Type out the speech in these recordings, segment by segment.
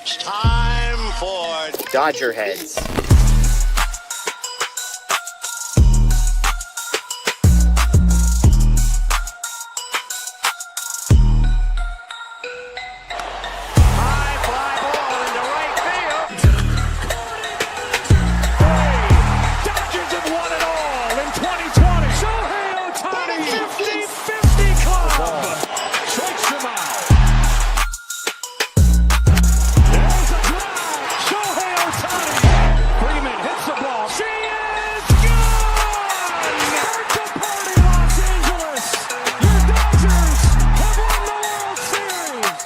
It's time for DodgerHeads. high fly ball into right field. Dodgers have won it all in 2020. Shohei Ohtani, 50-50 club. Strikes him out. There's a drive. Shohei Ohtani. Freeman hits the ball. She is gone. Birthday party, Los Angeles. Your Dodgers have won the World Series.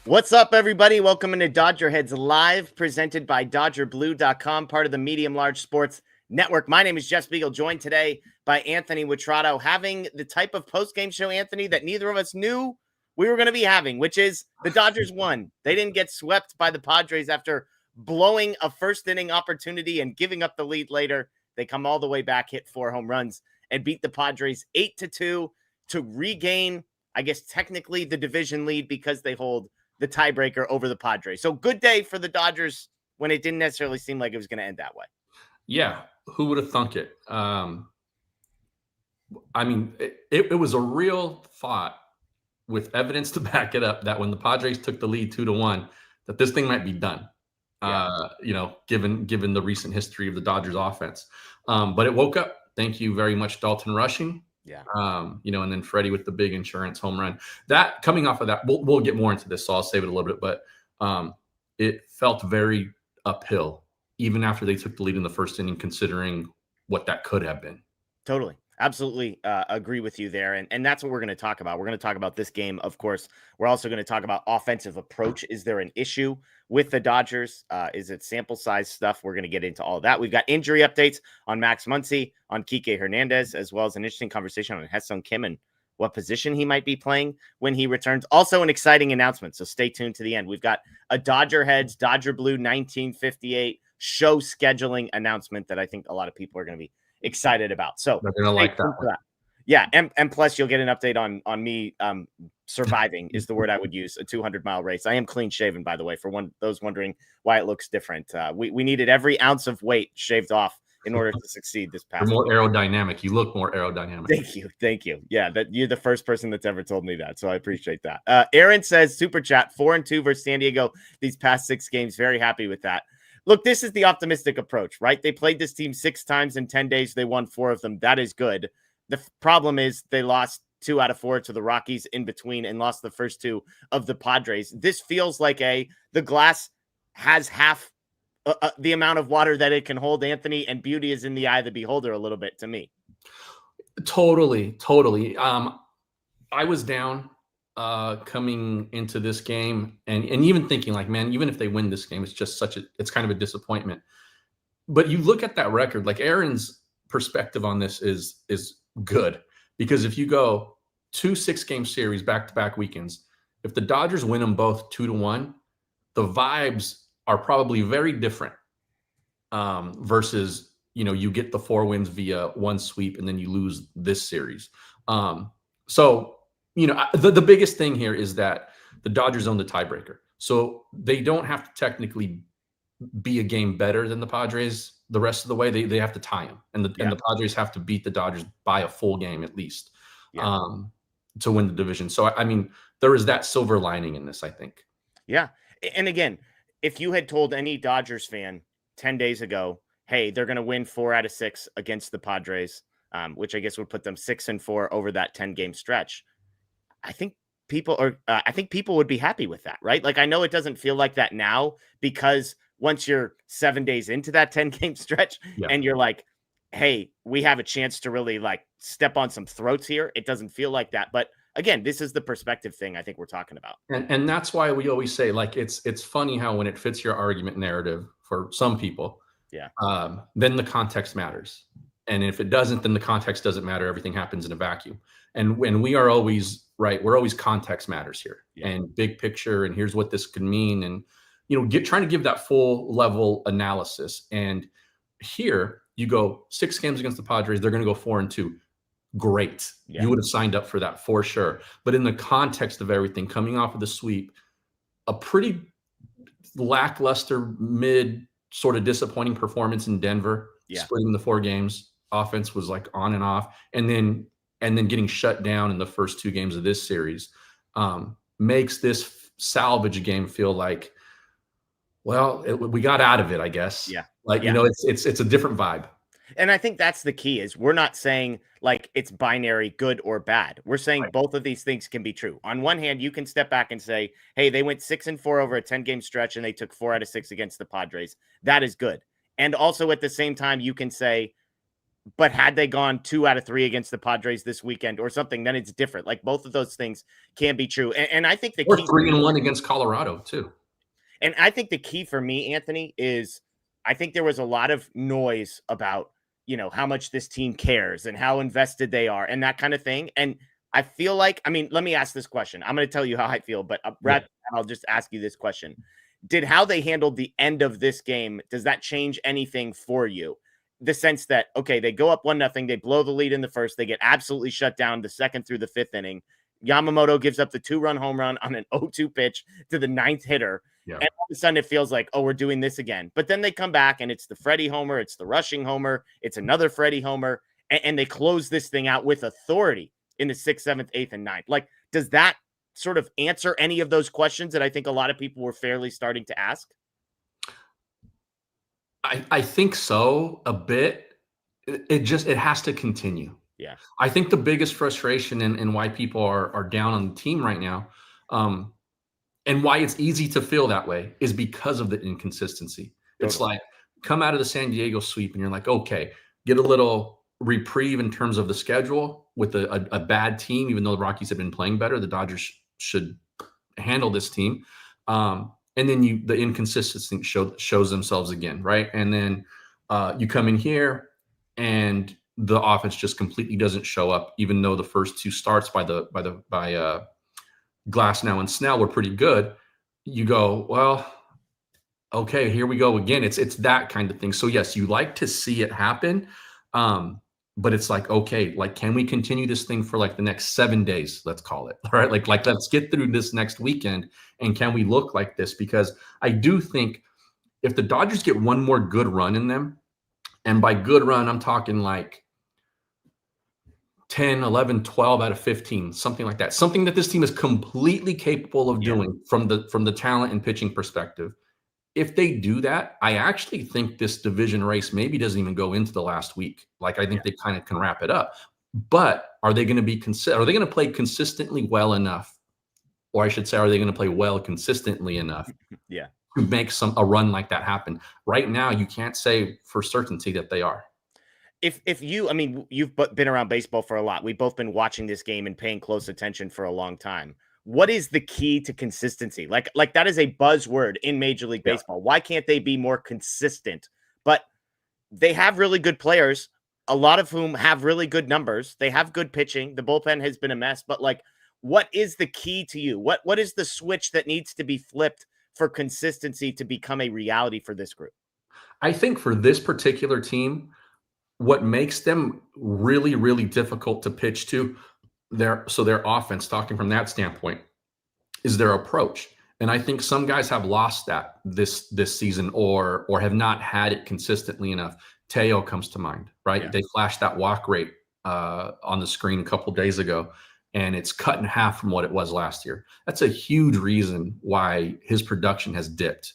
What's up, everybody? Welcome into DodgerHeads Live, presented by DodgerBlue.com, part of the Medium Large Sports Network. My name is Jeff Spiegel, joined today by Anthony Witrado, having the type of post-game show, Anthony, that neither of us knew we were going to be having, which is the Dodgers won. They didn't get swept by the Padres after blowing a first-inning opportunity and giving up the lead later. They come all the way back, hit 4 home runs, and beat the Padres 8-2 to regain, I guess, technically the division lead because they hold the tiebreaker over the Padres. So good day for the Dodgers when it didn't necessarily seem like it was going to end that way. Yeah, who would have thunk it? I mean, it was a real thought with evidence to back it up that when the Padres took the lead 2-1, that this thing might be done. Yeah. Given the recent history of the Dodgers offense. But it woke up. Thank you very much, Dalton Rushing. Yeah. And then Freddie with the big insurance home run. That coming off of that, we'll get more into this, so I'll save it a little bit. But it felt very uphill, even after they took the lead in the first inning, considering what that could have been. Totally. Absolutely agree with you there. And that's what we're going to talk about. We're going to talk about this game, of course. We're also going to talk about offensive approach. Is there an issue with the Dodgers? Is it sample size stuff? We're going to get into all of that. We've got injury updates on Max Muncy, on Kiké Hernández, as well as an interesting conversation on Hyeseong and what position he might be playing when he returns. Also an exciting announcement, so stay tuned to the end. We've got a DodgerHeads, Dodger Blue 1958 show scheduling announcement that I think a lot of people are going to be excited about. So they're gonna like that one. Yeah, and plus you'll get an update on me surviving is the word I would use, a 200-mile race. I am clean shaven, by the way, for those wondering why it looks different. We needed every ounce of weight shaved off in order to succeed this past. You're more aerodynamic. You look more aerodynamic. Thank you. Yeah, that you're the first person that's ever told me that, so I appreciate that. Aaron says, super chat, 4-2 versus San Diego these past 6 games. Very happy with that. Look, this is the optimistic approach, right? They played this team 6 times in 10 days. They won 4 of them. That is good. The problem is they lost 2 out of 4 to the Rockies in between and lost the first 2 of the Padres. This feels like the glass has half the amount of water that it can hold, Anthony, and beauty is in the eye of the beholder a little bit to me. Totally. I was down coming into this game and even thinking like, man, even if they win this game, it's just it's kind of a disappointment. But you look at that record, like Aaron's perspective on this is good, because if you go 2 6-game series back-to-back weekends, if the Dodgers win them both 2-1, the vibes are probably very different versus, you get the 4 wins via 1 sweep and then you lose this series. The biggest thing here is that the Dodgers own the tiebreaker. So they don't have to technically be a game better than the Padres the rest of the way. They have to tie them. And the Padres have to beat the Dodgers by a full game at least to win the division. So, I mean, there is that silver lining in this, I think. Yeah. And again, if you had told any Dodgers fan 10 days ago, hey, they're going to win 4 out of 6 against the Padres, which I guess would put them 6-4 over that 10-game stretch, I think people would be happy with that, right? Like, I know it doesn't feel like that now because once you're 7 days into that 10-game stretch and you're like, hey, we have a chance to really like step on some throats here. It doesn't feel like that. But again, this is the perspective thing I think we're talking about. And that's why we always say, like, it's funny how when it fits your argument narrative for some people, then the context matters. And if it doesn't, then the context doesn't matter. Everything happens in a vacuum. And when we are always right, we're always context matters here and big picture. And here's what this could mean. And, trying to give that full level analysis. And here you go 6 games against the Padres. They're going to go 4-2. great. Yeah. You would have signed up for that for sure. But in the context of everything, coming off of the sweep, a pretty lackluster, mid, sort of disappointing performance in Denver, splitting the 4 games. Offense was like on and off, and then getting shut down in the first 2 games of this series makes this salvage game feel like, well, we got out of it, I guess. Yeah. Like, you know, it's a different vibe. And I think that's the key is we're not saying like it's binary good or bad. We're saying both of these things can be true. On one hand, you can step back and say, hey, they went 6-4 over a 10-game stretch and they took 4 out of 6 against the Padres. That is good. And also at the same time, you can say, but had they gone 2 out of 3 against the Padres this weekend or something, then it's different. Like both of those things can be true. And I think the key 3-1 against Colorado too. And I think the key for me, Anthony, is I think there was a lot of noise about, you know, how much this team cares and how invested they are and that kind of thing. And I feel like, I mean, let me ask this question. I'm going to tell you how I feel, but I'll just ask you this question. Did how they handled the end of this game, does that change anything for you? The sense that, okay, they go up 1-0, they blow the lead in the first, they get absolutely shut down the 2nd through the 5th inning. Yamamoto gives up the 2-run home run on an 0-2 pitch to the 9th hitter. Yeah. And all of a sudden it feels like, oh, we're doing this again. But then they come back and it's the Freddie homer, it's the rushing homer, it's another Freddie homer, and they close this thing out with authority in the 6th, 7th, 8th, and 9th. Like, does that sort of answer any of those questions that I think a lot of people were fairly starting to ask? I think so, a bit. It has to continue. Yeah. I think the biggest frustration and why people are down on the team right now, and why it's easy to feel that way, is because of the inconsistency. Totally. It's like, come out of the San Diego sweep and you're like, okay, get a little reprieve in terms of the schedule with a bad team, even though the Rockies have been playing better. The Dodgers should handle this team. And then the inconsistency shows themselves again, right? And then you come in here and the offense just completely doesn't show up, even though the first 2 starts by Glasnow and Snell were pretty good. You go, well, okay, here we go again. It's that kind of thing. So yes, you like to see it happen, but it's like, okay, like, can we continue this thing for like the next 7 days? Let's call it, all right? Like let's get through this next weekend, and can we look like this? Because I do think if the Dodgers get one more good run in them, and by good run, I'm talking like 10, 11, 12 out of 15, something like that. Something that this team is completely capable of doing from the talent and pitching perspective. If they do that, I actually think this division race maybe doesn't even go into the last week. Like, I think they kind of can wrap it up. But are they going to be are they going to play consistently well enough? Or I should say, are they going to play well consistently enough to make a run like that happen? Right now, you can't say for certainty that they are. If you, I mean, you've been around baseball for a lot. We've both been watching this game and paying close attention for a long time. What is the key to consistency? Like that is a buzzword in Major League Baseball. Why can't they be more consistent? But they have really good players, a lot of whom have really good numbers. They have good pitching. The bullpen has been a mess, but like, what is the key to you? What is the switch that needs to be flipped for consistency to become a reality for this group? I think for this particular team, what makes them really, really difficult to pitch to, their offense, talking from that standpoint, is their approach. And I think some guys have lost that this season or have not had it consistently enough. Teo comes to mind, right? Yeah. They flashed that walk rate on the screen a couple days ago, and it's cut in half from what it was last year. That's a huge reason why his production has dipped.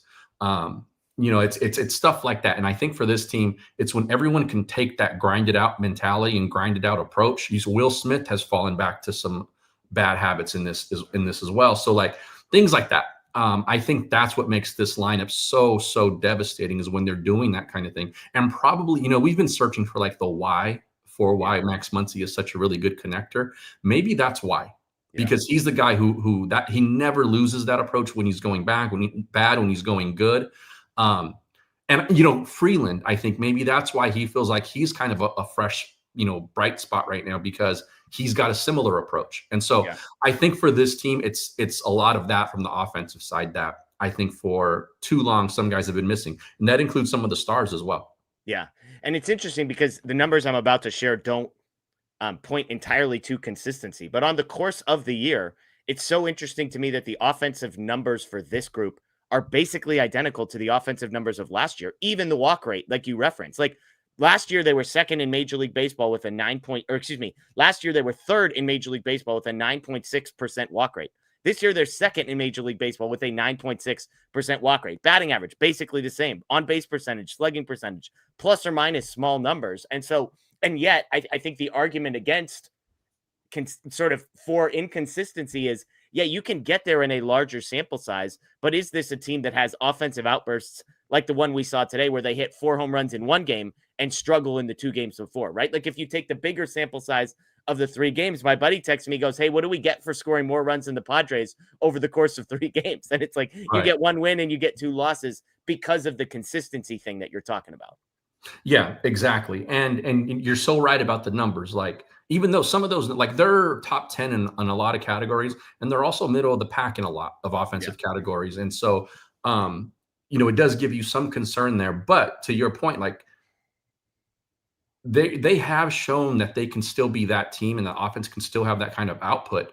It's stuff like that. And I think for this team, it's when everyone can take that grinded out mentality and grinded out approach. Will Smith has fallen back to some bad habits in this as well. So like things like that. I think that's what makes this lineup so devastating, is when they're doing that kind of thing. And probably, we've been searching for like the why Max Muncy is such a really good connector. Maybe that's why. Because he's the guy who he never loses that approach when he's going back, when he's going good. And Freeland, I think maybe that's why he feels like he's kind of a fresh, bright spot right now, because he's got a similar approach. And so I think for this team, it's a lot of that from the offensive side that I think for too long, some guys have been missing. And that includes some of the stars as well. Yeah. And it's interesting because the numbers I'm about to share don't point entirely to consistency. But on the course of the year, it's so interesting to me that the offensive numbers for this group are basically identical to the offensive numbers of last year, even the walk rate, like you referenced. Like last year, they were second in Major League Baseball with a last year, they were third in Major League Baseball with a 9.6% walk rate. This year, they're second in Major League Baseball with a 9.6% walk rate. Batting average, basically the same. On base percentage, slugging percentage, plus or minus small numbers. And yet, I think the argument against sort of for inconsistency is, yeah, you can get there in a larger sample size, but is this a team that has offensive outbursts like the one we saw today where they hit 4 home runs in one game and struggle in the 2 games before, right? Like if you take the bigger sample size of the 3 games, my buddy texts me, goes, hey, what do we get for scoring more runs than the Padres over the course of 3 games? And it's like, you get 1 win and you get 2 losses because of the consistency thing that you're talking about. Yeah, exactly. And you're so right about the numbers. Like, even though some of those, like they're top 10 in a lot of categories, and they're also middle of the pack in a lot of offensive categories. And so, it does give you some concern there. But to your point, like they have shown that they can still be that team and the offense can still have that kind of output.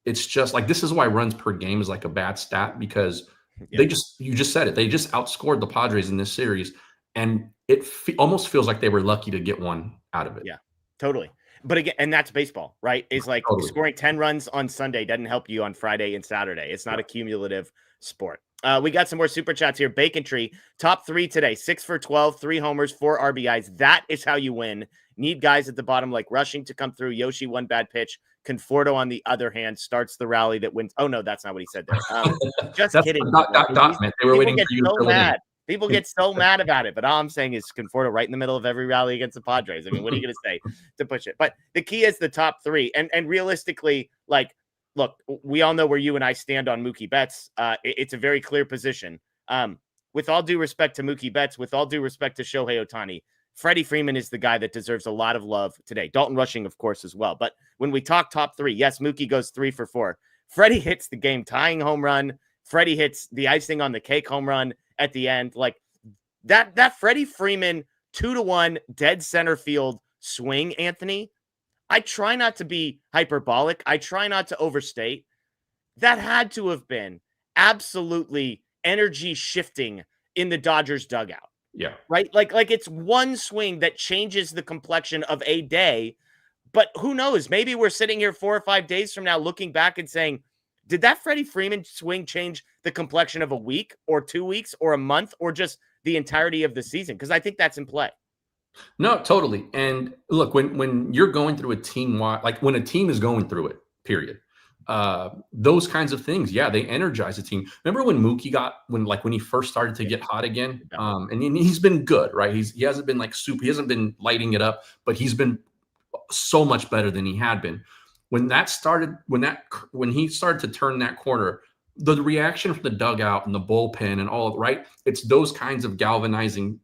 It's just like, this is why runs per game is like a bad stat, because you just said it. They just outscored the Padres in this series. And it almost feels like they were lucky to get one out of it. Yeah, totally. But again, and that's baseball, right? Is like scoring 10 runs on Sunday doesn't help you on Friday and Saturday. It's not a cumulative sport. We got some more super chats here. Bacon Tree, top 3 today, 6 for 12, 3 homers, 4 RBIs. That is how you win. Need guys at the bottom like Rushing to come through. Yoshi, 1 bad pitch. Conforto, on the other hand, starts the rally that wins. Oh, no, that's not what he said there. Just kidding. They were waiting for you to fill it in. People get so mad about it, but all I'm saying is Conforto right in the middle of every rally against the Padres. I mean, what are you going to say to push it? But the key is the top 3. And realistically, like, look, we all know where you and I stand on Mookie Betts. It's a very clear position. With all due respect to Mookie Betts, with all due respect to Shohei Ohtani, Freddie Freeman is the guy that deserves a lot of love today. Dalton Rushing, of course, as well. But when we talk top 3, yes, Mookie goes 3 for 4. Freddie hits the game-tying home run. Freddie hits the icing on the cake home run at the end. Like that Freddie Freeman 2-1 dead center field swing, Anthony, I try not to be hyperbolic. I try not to overstate. That had to have been absolutely energy shifting in the Dodgers dugout. Yeah. Right? Like it's one swing that changes the complexion of a day. But who knows? Maybe we're sitting here 4 or 5 days from now looking back and saying, did that Freddie Freeman swing change the complexion of a week or 2 weeks or a month or just the entirety of the season? Because I think that's in play. No, totally. And look, when you're going through a team, like when a team is going through it, period, those kinds of things, yeah, they energize a team. Remember when Mookie when he first started to get hot again? And he's been good, right? He hasn't been like super, he hasn't been lighting it up, but he's been so much better than he had been. When he started to turn that corner, the reaction from the dugout and the bullpen and all, right? It's those kinds of galvanizing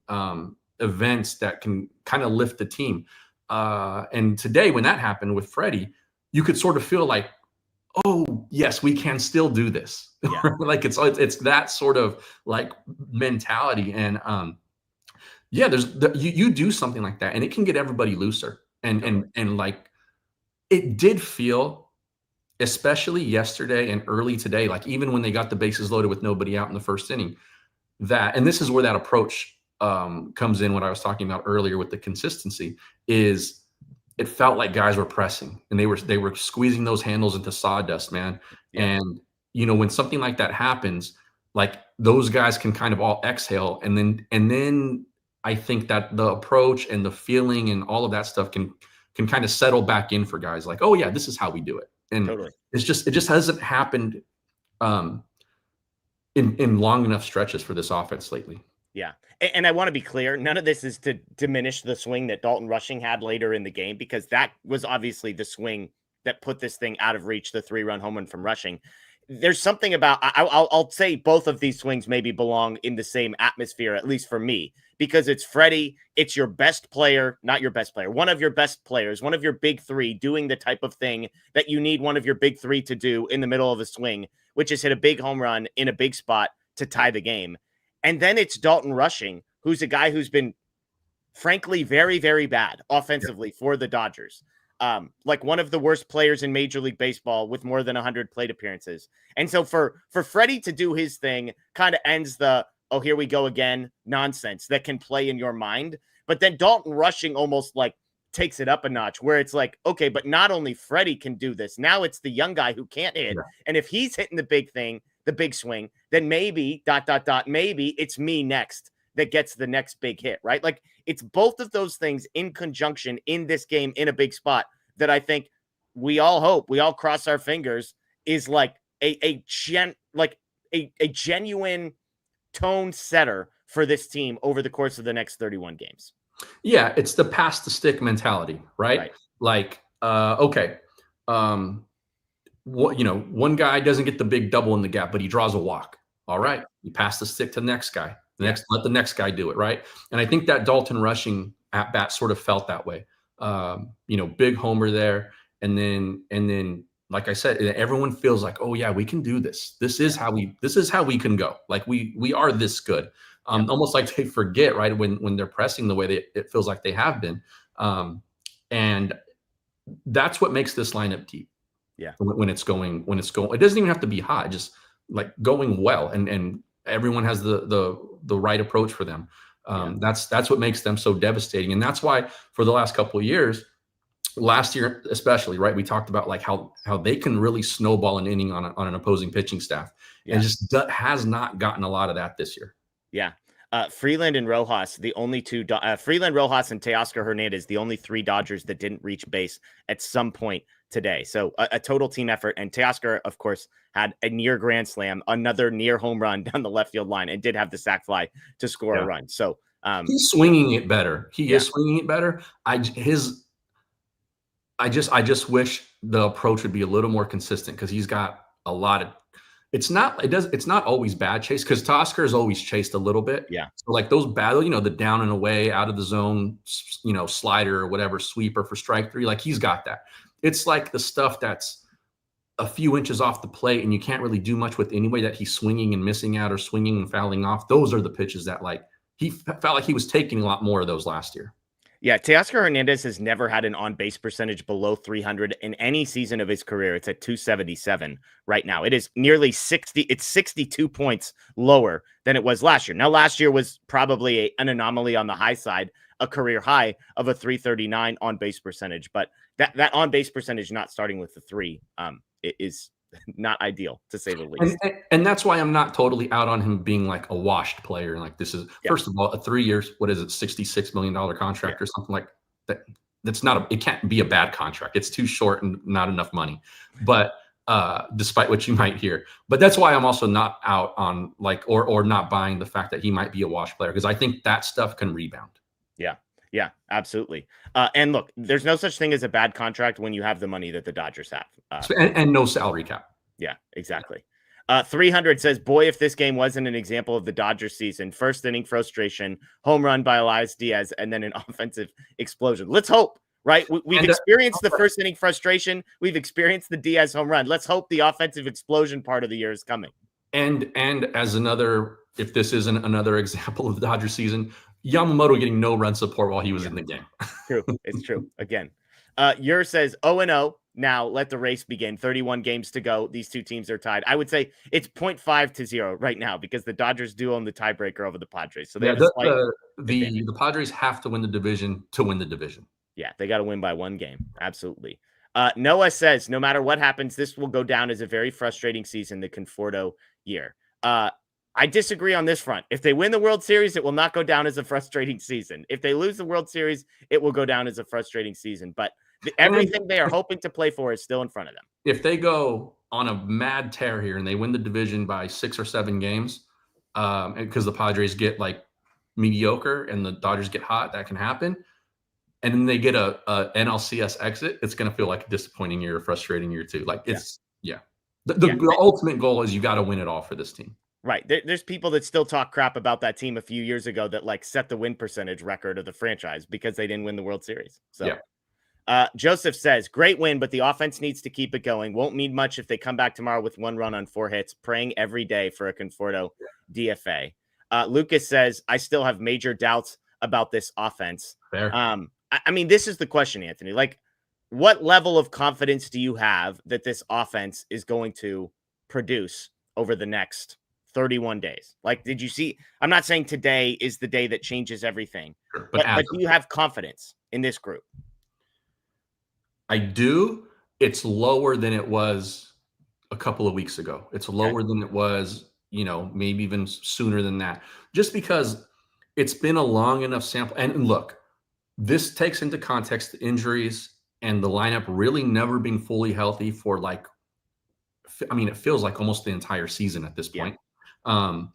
events that can kind of lift the team. And today, when that happened with Freddie, you could sort of feel like, oh, yes, we can still do this. Yeah. Like it's that sort of like mentality. And yeah, you do something like that, and it can get everybody looser. And like, it did feel, especially yesterday and early today, like even when they got the bases loaded with nobody out in the first inning, and this is where that approach comes in, what I was talking about earlier with the consistency, is it felt like guys were pressing and they were squeezing those handles into sawdust, man. Yeah. And, when something like that happens, like those guys can kind of all exhale. And then I think that the approach and the feeling and all of that stuff can kind of settle back in for guys like, oh yeah, this is how we do it. And totally. It just hasn't happened in long enough stretches for this offense lately. Yeah. And I want to be clear, none of this is to diminish the swing that Dalton Rushing had later in the game, because that was obviously the swing that put this thing out of reach, the 3-run home run from Rushing. There's something about, I'll say both of these swings maybe belong in the same atmosphere, at least for me, because it's Freddie, it's your best player, not your best player, one of your best players, one of your big 3 doing the type of thing that you need one of your big 3 to do in the middle of a swing, which is hit a big home run in a big spot to tie the game. And then it's Dalton Rushing, who's a guy who's been frankly, very, very bad offensively for the Dodgers. Like one of the worst players in Major League Baseball with more than 100 plate appearances. And so for Freddie to do his thing kind of ends the, oh, here we go again, nonsense that can play in your mind. But then Dalton rushing almost like takes it up a notch where it's like, okay, but not only Freddie can do this, now it's the young guy who can't hit. Yeah. And if he's hitting the big thing, the big swing, then maybe ... maybe it's me next that gets the next big hit, right? Like it's both of those things in conjunction in this game in a big spot that I think we all hope, we all cross our fingers is like a genuine tone setter for this team over the course of the next 31 games. Yeah, it's the pass the stick mentality, right? Like, okay, one guy doesn't get the big double in the gap, but he draws a walk. All right, you pass the stick to the next guy. Let the next guy do it, right? And I think that Dalton rushing at bat sort of felt that way. Big homer there, and then, like I said, everyone feels like, oh yeah, we can do this. This is how we can go. Like we are this good. Almost like they forget, right, when they're pressing the way it feels like they have been, and that's what makes this lineup deep. Yeah, when it's going, it doesn't even have to be hot, just like going well, and everyone has the right approach for them. That's what makes them so devastating, and that's why for the last couple of years, last year especially, right, we talked about like how they can really snowball an inning on an opposing pitching staff, and just has not gotten a lot of that this year. Yeah. Freeland and Rojas, the only two, Freeland, Rojas, and Teoscar Hernandez, the only three Dodgers that didn't reach base at some point today. So a total team effort. And Teoscar, of course, had a near grand slam, another near home run down the left field line, and did have the sac fly to score a run. So he's swinging it better. He is swinging it better. I just wish the approach would be a little more consistent, because he's got a lot of. It's not always bad chase, because Teoscar is always chased a little bit. Yeah. So like those bad, the down and away, out of the zone, slider or whatever, sweeper for strike three, like he's got that. It's like the stuff that's a few inches off the plate and you can't really do much with anyway, that he's swinging and missing out or swinging and fouling off. Those are the pitches that like he felt like he was taking a lot more of those last year. Yeah, Teoscar Hernandez has never had an on-base percentage below 300 in any season of his career. It's at 277 right now. It is nearly 60. It's 62 points lower than it was last year. Now, last year was probably an anomaly on the high side, a career high of a 339 on-base percentage. But that on-base percentage, not starting with the 3, is not ideal, to say the least. And that's why I'm not totally out on him being like a washed player. Like this is, first of all, a 3 years, what is it, $66 million contract or something like that. It can't be a bad contract. It's too short and not enough money. But despite what you might hear, but that's why I'm also not out on like, or not buying the fact that he might be a washed player, because I think that stuff can rebound. Yeah, absolutely. And look, there's no such thing as a bad contract when you have the money that the Dodgers have. And no salary cap. Yeah, exactly. 300 says, boy, if this game wasn't an example of the Dodgers season, first inning frustration, home run by Elias Diaz, and then an offensive explosion. Let's hope, right? We've experienced the first inning frustration. We've experienced the Diaz home run. Let's hope the offensive explosion part of the year is coming. And as another, if this isn't another example of the Dodger season, Yamamoto getting no run support while he was in the game. True. It's true. Again, Yer says 0-0. Now let the race begin. 31 games to go. These two teams are tied. I would say it's 0.5-0 right now, because the Dodgers do own the tiebreaker over the Padres. So the Padres have to win the division to win the division. Yeah, they got to win by one game. Absolutely. Noah says, no matter what happens, this will go down as a very frustrating season, the Conforto year. I disagree on this front. If they win the World Series, it will not go down as a frustrating season. If they lose the World Series, it will go down as a frustrating season. But everything they are hoping to play for is still in front of them. If they go on a mad tear here and they win the division by 6 or 7 games, because the Padres get like mediocre and the Dodgers get hot, that can happen. And then they get a NLCS exit, it's going to feel like a disappointing year, a frustrating year too. Like it's, The ultimate goal is you got to win it all for this team. Right. There's people that still talk crap about that team a few years ago that like set the win percentage record of the franchise because they didn't win the World Series. So Joseph says, great win, but the offense needs to keep it going. Won't mean much if they come back tomorrow with 1 run on 4 hits. Praying every day for a Conforto DFA. Lucas says, I still have major doubts about this offense. Fair. I mean, this is the question, Anthony. Like, what level of confidence do you have that this offense is going to produce over the next 31 days? Like, did you see? I'm not saying today is the day that changes everything, Sure. but do you have confidence in this group? I do. It's lower than it was a couple of weeks ago. It's lower than it was, maybe even sooner than that, just because it's been a long enough sample. And look, this takes into context the injuries and the lineup really never being fully healthy for it feels like almost the entire season at this point. But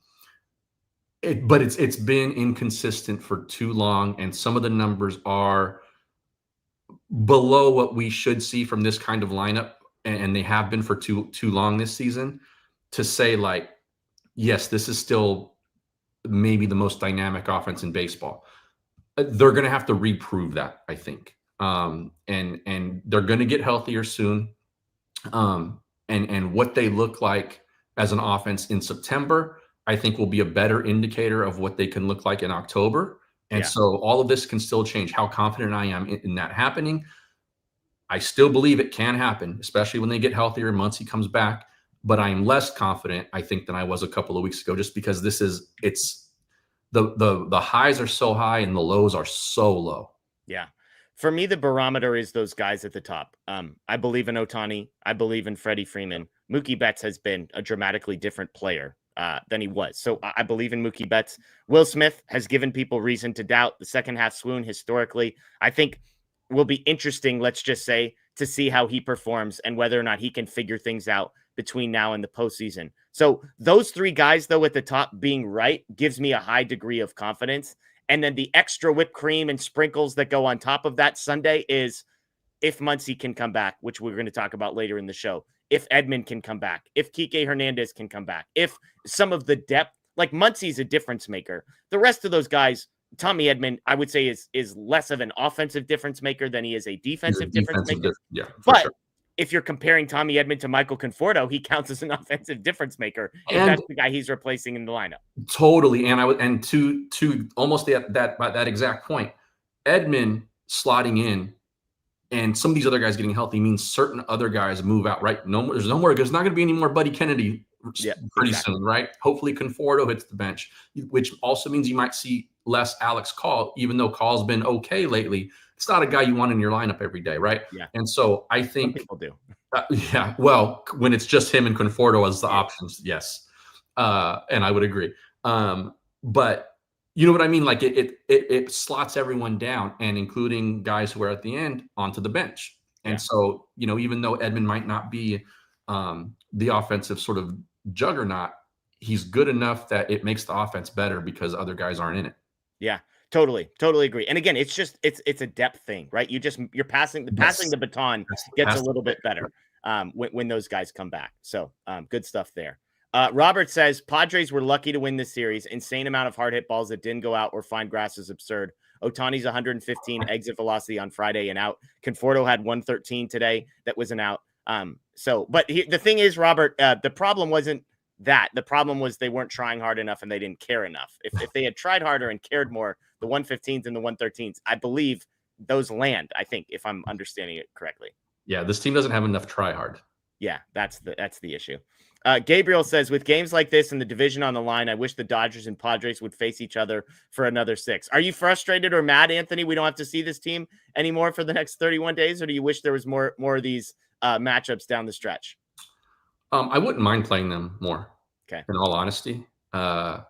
it's been inconsistent for too long. And some of the numbers are below what we should see from this kind of lineup. And they have been for too long this season to say, like, yes, this is still maybe the most dynamic offense in baseball. They're going to have to reprove that, I think. And they're going to get healthier soon. And what they look like as an offense in September, I think will be a better indicator of what they can look like in October. And so all of this can still change. How confident I am in that happening, I still believe it can happen, especially when they get healthier and Muncy comes back. But I am less confident, I think, than I was a couple of weeks ago, just because it's the highs are so high and the lows are so low. Yeah. For me, the barometer is those guys at the top. I believe in Ohtani. I believe in Freddie Freeman. Mookie Betts has been a dramatically different player than he was. So I believe in Mookie Betts. Will Smith has given people reason to doubt the second half swoon historically. I think will be interesting, let's just say, to see how he performs and whether or not he can figure things out between now and the postseason. So those three guys, though, at the top being right gives me a high degree of confidence. And then the extra whipped cream and sprinkles that go on top of that Sunday is if Muncy can come back, which we're going to talk about later in the show, if Edman can come back, if Kiké Hernández can come back, if some of the depth, like Muncy's a difference maker. The rest of those guys, Tommy Edman, I would say is less of an offensive difference maker than he is a defensive difference maker. But sure, if you're comparing Tommy Edman to Michael Conforto, he counts as an offensive difference maker if that's the guy he's replacing in the lineup. Totally. And to almost that exact point, Edman slotting in and some of these other guys getting healthy means certain other guys move out, right? There's not going to be any more Buddy Kennedy pretty soon, right? Hopefully Conforto hits the bench, which also means you might see less Alex Call, even though Call's been okay lately. It's not a guy you want in your lineup every day, right? Yeah. And so I think some people do. Well, when it's just him and Conforto as the options, yes. And I would agree. But you know what I mean? Like it slots everyone down, and including guys who are at the end onto the bench. And so, even though Edman might not be the offensive sort of juggernaut, he's good enough that it makes the offense better because other guys aren't in it. Yeah. Totally agree. And again, it's just it's a depth thing, right? You're passing the baton gets a little bit better when those guys come back. So good stuff there. Robert says Padres were lucky to win this series. Insane amount of hard hit balls that didn't go out or find grass is absurd. Ohtani's 115 exit velocity on Friday and out. Conforto had 113 today that was an out. But the thing is, Robert, the problem wasn't that. The problem was they weren't trying hard enough and they didn't care enough. If they had tried harder and cared more, the 115s and the 113s, I believe those land, I think, if I'm understanding it correctly. Yeah, this team doesn't have enough try hard. Yeah, that's the issue. Gabriel says, with games like this and the division on the line, I wish the Dodgers and Padres would face each other for another 6. Are you frustrated or mad, Anthony? We don't have to see this team anymore for the next 31 days, or do you wish there was more of these matchups down the stretch? I wouldn't mind playing them more. Okay. In all honesty, I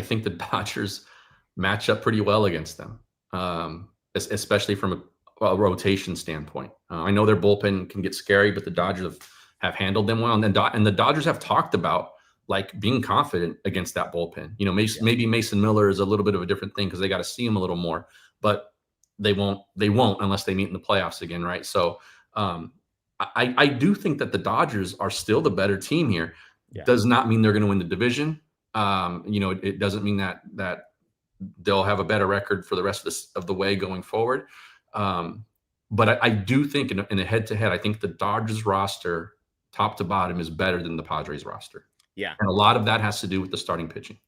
think the Dodgers match up pretty well against them, especially from a rotation standpoint. I know their bullpen can get scary, but the Dodgers have handled them well. And the Dodgers have talked about like being confident against that bullpen. Maybe Mason Miller is a little bit of a different thing because they got to see him a little more, but they won't unless they meet in the playoffs again, right? So I do think that the Dodgers are still the better team here. Yeah. Does not mean they're going to win the division. It doesn't mean that they'll have a better record for the rest of the way going forward. But I do think in a head-to-head, I think the Dodgers roster, top to bottom, is better than the Padres roster. Yeah. And a lot of that has to do with the starting pitching.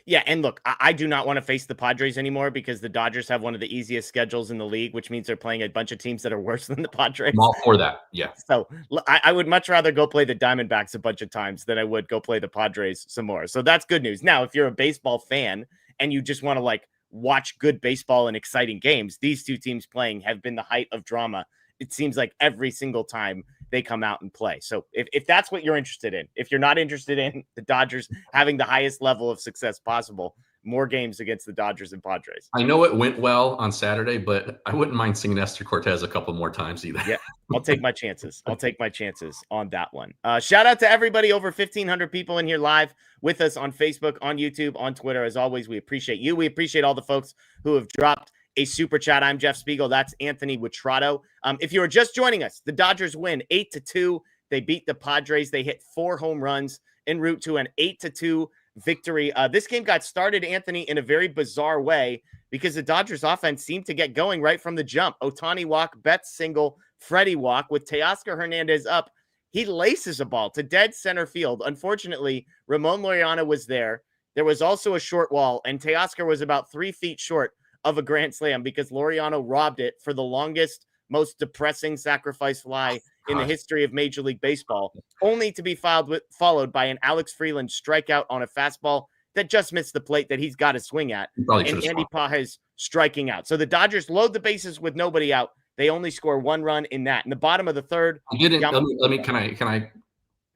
Yeah, and look, I do not want to face the Padres anymore because the Dodgers have one of the easiest schedules in the league, which means they're playing a bunch of teams that are worse than the Padres. I'm all for that. Yeah. So I would much rather go play the Diamondbacks a bunch of times than I would go play the Padres some more. So that's good news. Now, if you're a baseball fan and you just want to like watch good baseball and exciting games, these two teams playing have been the height of drama. It seems like every single time they come out and play. So if that's what you're interested in, if you're not interested in the Dodgers having the highest level of success possible, more games against the Dodgers and Padres. I know it went well on Saturday, but I wouldn't mind seeing Nestor Cortez a couple more times either. Yeah, I'll take my chances. I'll take my chances on that one. Shout out to everybody, over 1,500 people in here live with us on Facebook, on YouTube, on Twitter. As always, we appreciate you. We appreciate all the folks who have dropped a super chat. I'm Jeff Spiegel. That's Anthony Witrado. If you are just joining us, the Dodgers win 8-2. They beat the Padres. They hit 4 home runs en route to an 8-2 victory. This game got started, Anthony, in a very bizarre way because the Dodgers offense seemed to get going right from the jump. Ohtani walk, Betts single, Freddie walk with Teoscar Hernandez up. He laces a ball to dead center field. Unfortunately, Ramon Laureano was there. There was also a short wall, and Teoscar was about 3 feet short of a grand slam because Laureano robbed it for the longest, most depressing sacrifice fly in the history of Major League Baseball, only to be followed by an Alex Freeland strikeout on a fastball that just missed the plate that he's got to swing at, and Andy Pages striking out. So the Dodgers load the bases with nobody out. They only score 1 run in that. In the bottom of the third, can I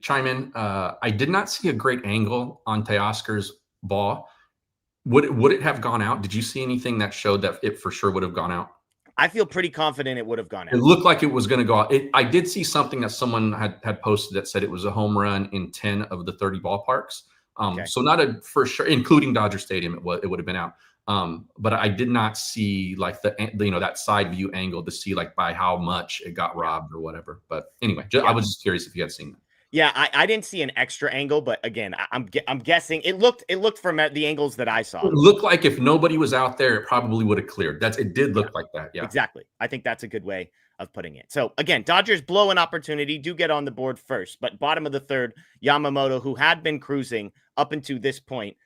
chime in? I did not see a great angle on Teoscar's ball. Would it have gone out? Did you see anything that showed that it for sure would have gone out? I feel pretty confident it would have gone out. It looked like it was going to go out. I did see something that someone had posted that said it was a home run in 10 of the 30 ballparks. Okay. So not a for sure, including Dodger Stadium, it would have been out. But I did not see like the that side view angle to see like by how much it got robbed or whatever. But anyway, I was just curious if you had seen that. Yeah, I didn't see an extra angle, but again, I'm guessing it looked from the angles that I saw. It looked like if nobody was out there, it probably would have cleared. It did look like that. Yeah, exactly. I think that's a good way of putting it. So again, Dodgers blow an opportunity, do get on the board first, but bottom of the third, Yamamoto, who had been cruising up into this point,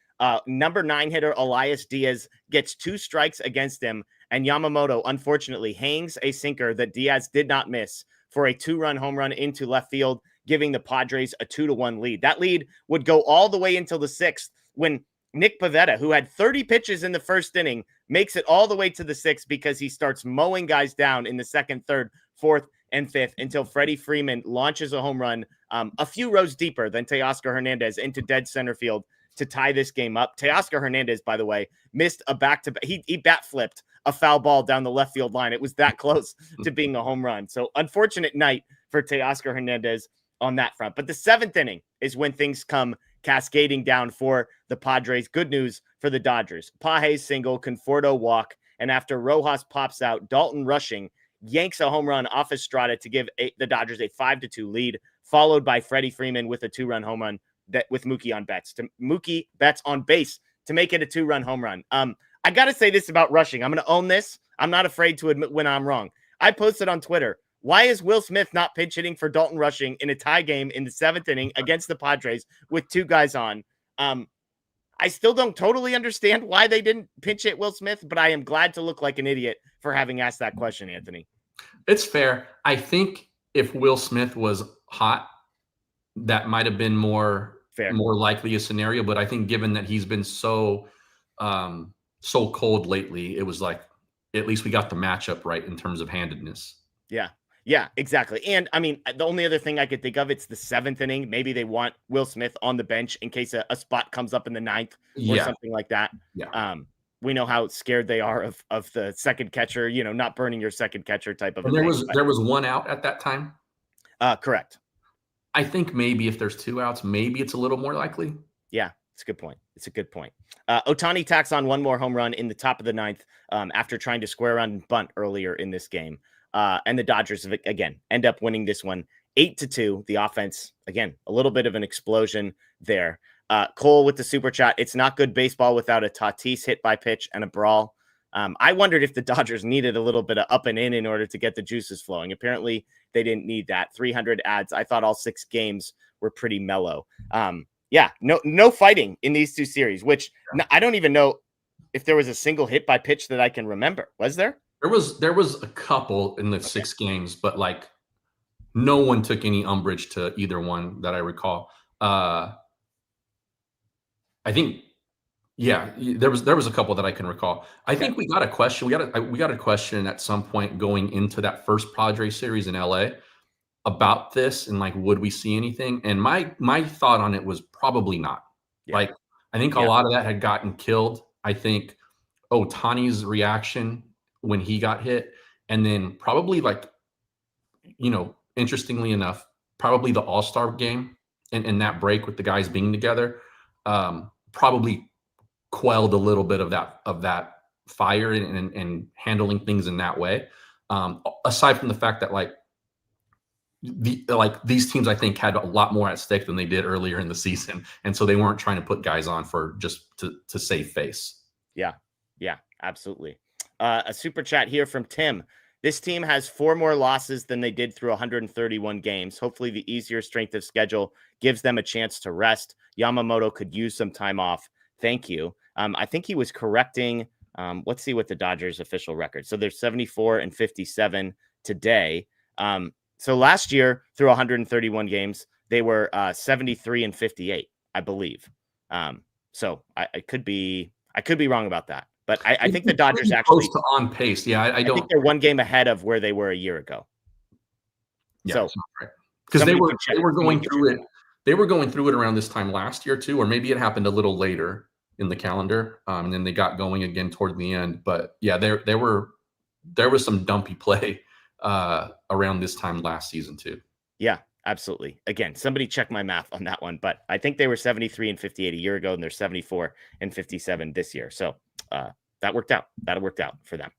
number 9 hitter Elias Diaz gets 2 strikes against him, and Yamamoto unfortunately hangs a sinker that Diaz did not miss for a 2-run home run into left field, giving the Padres a 2-1 lead. That lead would go all the way until the 6th when Nick Pivetta, who had 30 pitches in the first inning, makes it all the way to the 6th because he starts mowing guys down in the 2nd, 3rd, 4th, and 5th until Freddie Freeman launches a home run a few rows deeper than Teoscar Hernandez into dead center field to tie this game up. Teoscar Hernandez, by the way, missed a back-to-back. He bat flipped a foul ball down the left field line. It was that close to being a home run. So unfortunate night for Teoscar Hernandez on that front. But the 7th inning is when things come cascading down for the Padres. Good news for the Dodgers. Pages single, Conforto walk, and after Rojas pops out, Dalton Rushing yanks a home run off Estrada to give the Dodgers a 5-2 lead, followed by Freddie Freeman with a 2-run home run with Mookie Betts on base to make it a 2-run home run. I got to say this about Rushing. I'm going to own this. I'm not afraid to admit when I'm wrong. I posted on Twitter, why is Will Smith not pinch hitting for Dalton Rushing in a tie game in the 7th inning against the Padres with 2 guys on? I still don't totally understand why they didn't pinch hit Will Smith, but I am glad to look like an idiot for having asked that question, Anthony. It's fair. I think if Will Smith was hot, that might have been more likely a scenario. But I think given that he's been so cold lately, it was like, at least we got the matchup right in terms of handedness. Yeah, exactly. And I mean, the only other thing I could think of, it's the 7th inning. Maybe they want Will Smith on the bench in case a spot comes up in the 9th or something like that. Yeah. We know how scared they are of the second catcher, not burning your second catcher type of thing. There was 1 out at that time. Correct. I think maybe if there's 2 outs, maybe it's a little more likely. Yeah, it's a good point. Ohtani tacks on 1 more home run in the top of the 9th after trying to square around and bunt earlier in this game. And the Dodgers, again, end up winning this one 8-2. The offense, again, a little bit of an explosion there. Cole with the super chat. It's not good baseball without a Tatis hit by pitch and a brawl. I wondered if the Dodgers needed a little bit of up and in order to get the juices flowing. Apparently, they didn't need that. 300 ads. I thought all 6 games were pretty mellow. Yeah, no fighting in these two series, which I don't even know if there was a single hit by pitch that I can remember. Was there? There was a couple in the 6 games, but like no one took any umbrage to either one that I recall. I think, yeah, there was a couple that I can recall. I think we got a question. We got a question at some point going into that first Padres series in LA about this and like, would we see anything? And my thought on it was probably not. Yeah. Like, I think a lot of that had gotten killed. I think Ohtani's reaction when he got hit, and then probably like, interestingly enough, probably the All-Star game and that break with the guys being together, probably quelled a little bit of that fire and handling things in that way. Aside from the fact that these teams, I think, had a lot more at stake than they did earlier in the season, and so they weren't trying to put guys on for just to save face. Yeah, absolutely. A super chat here from Tim. This team has 4 more losses than they did through 131 games. Hopefully the easier strength of schedule gives them a chance to rest. Yamamoto could use some time off. Thank you. I think he was correcting. Let's see what the Dodgers official record. So they're 74-57 today. So last year through 131 games, they were 73-58, I believe. So I could be wrong about that. But I think the Dodgers actually close to on pace. Yeah, I don't think they're 1 game ahead of where they were a year ago. Yeah, so right. Because they were going through it. They were going through it around this time last year too, or maybe it happened a little later in the calendar, and then they got going again toward the end. But yeah, there was some dumpy play around this time last season too. Yeah, absolutely. Again, somebody check my math on that one, but I think they were 73-58 a year ago, and they're 74-57 this year. So that worked out. That worked out for them.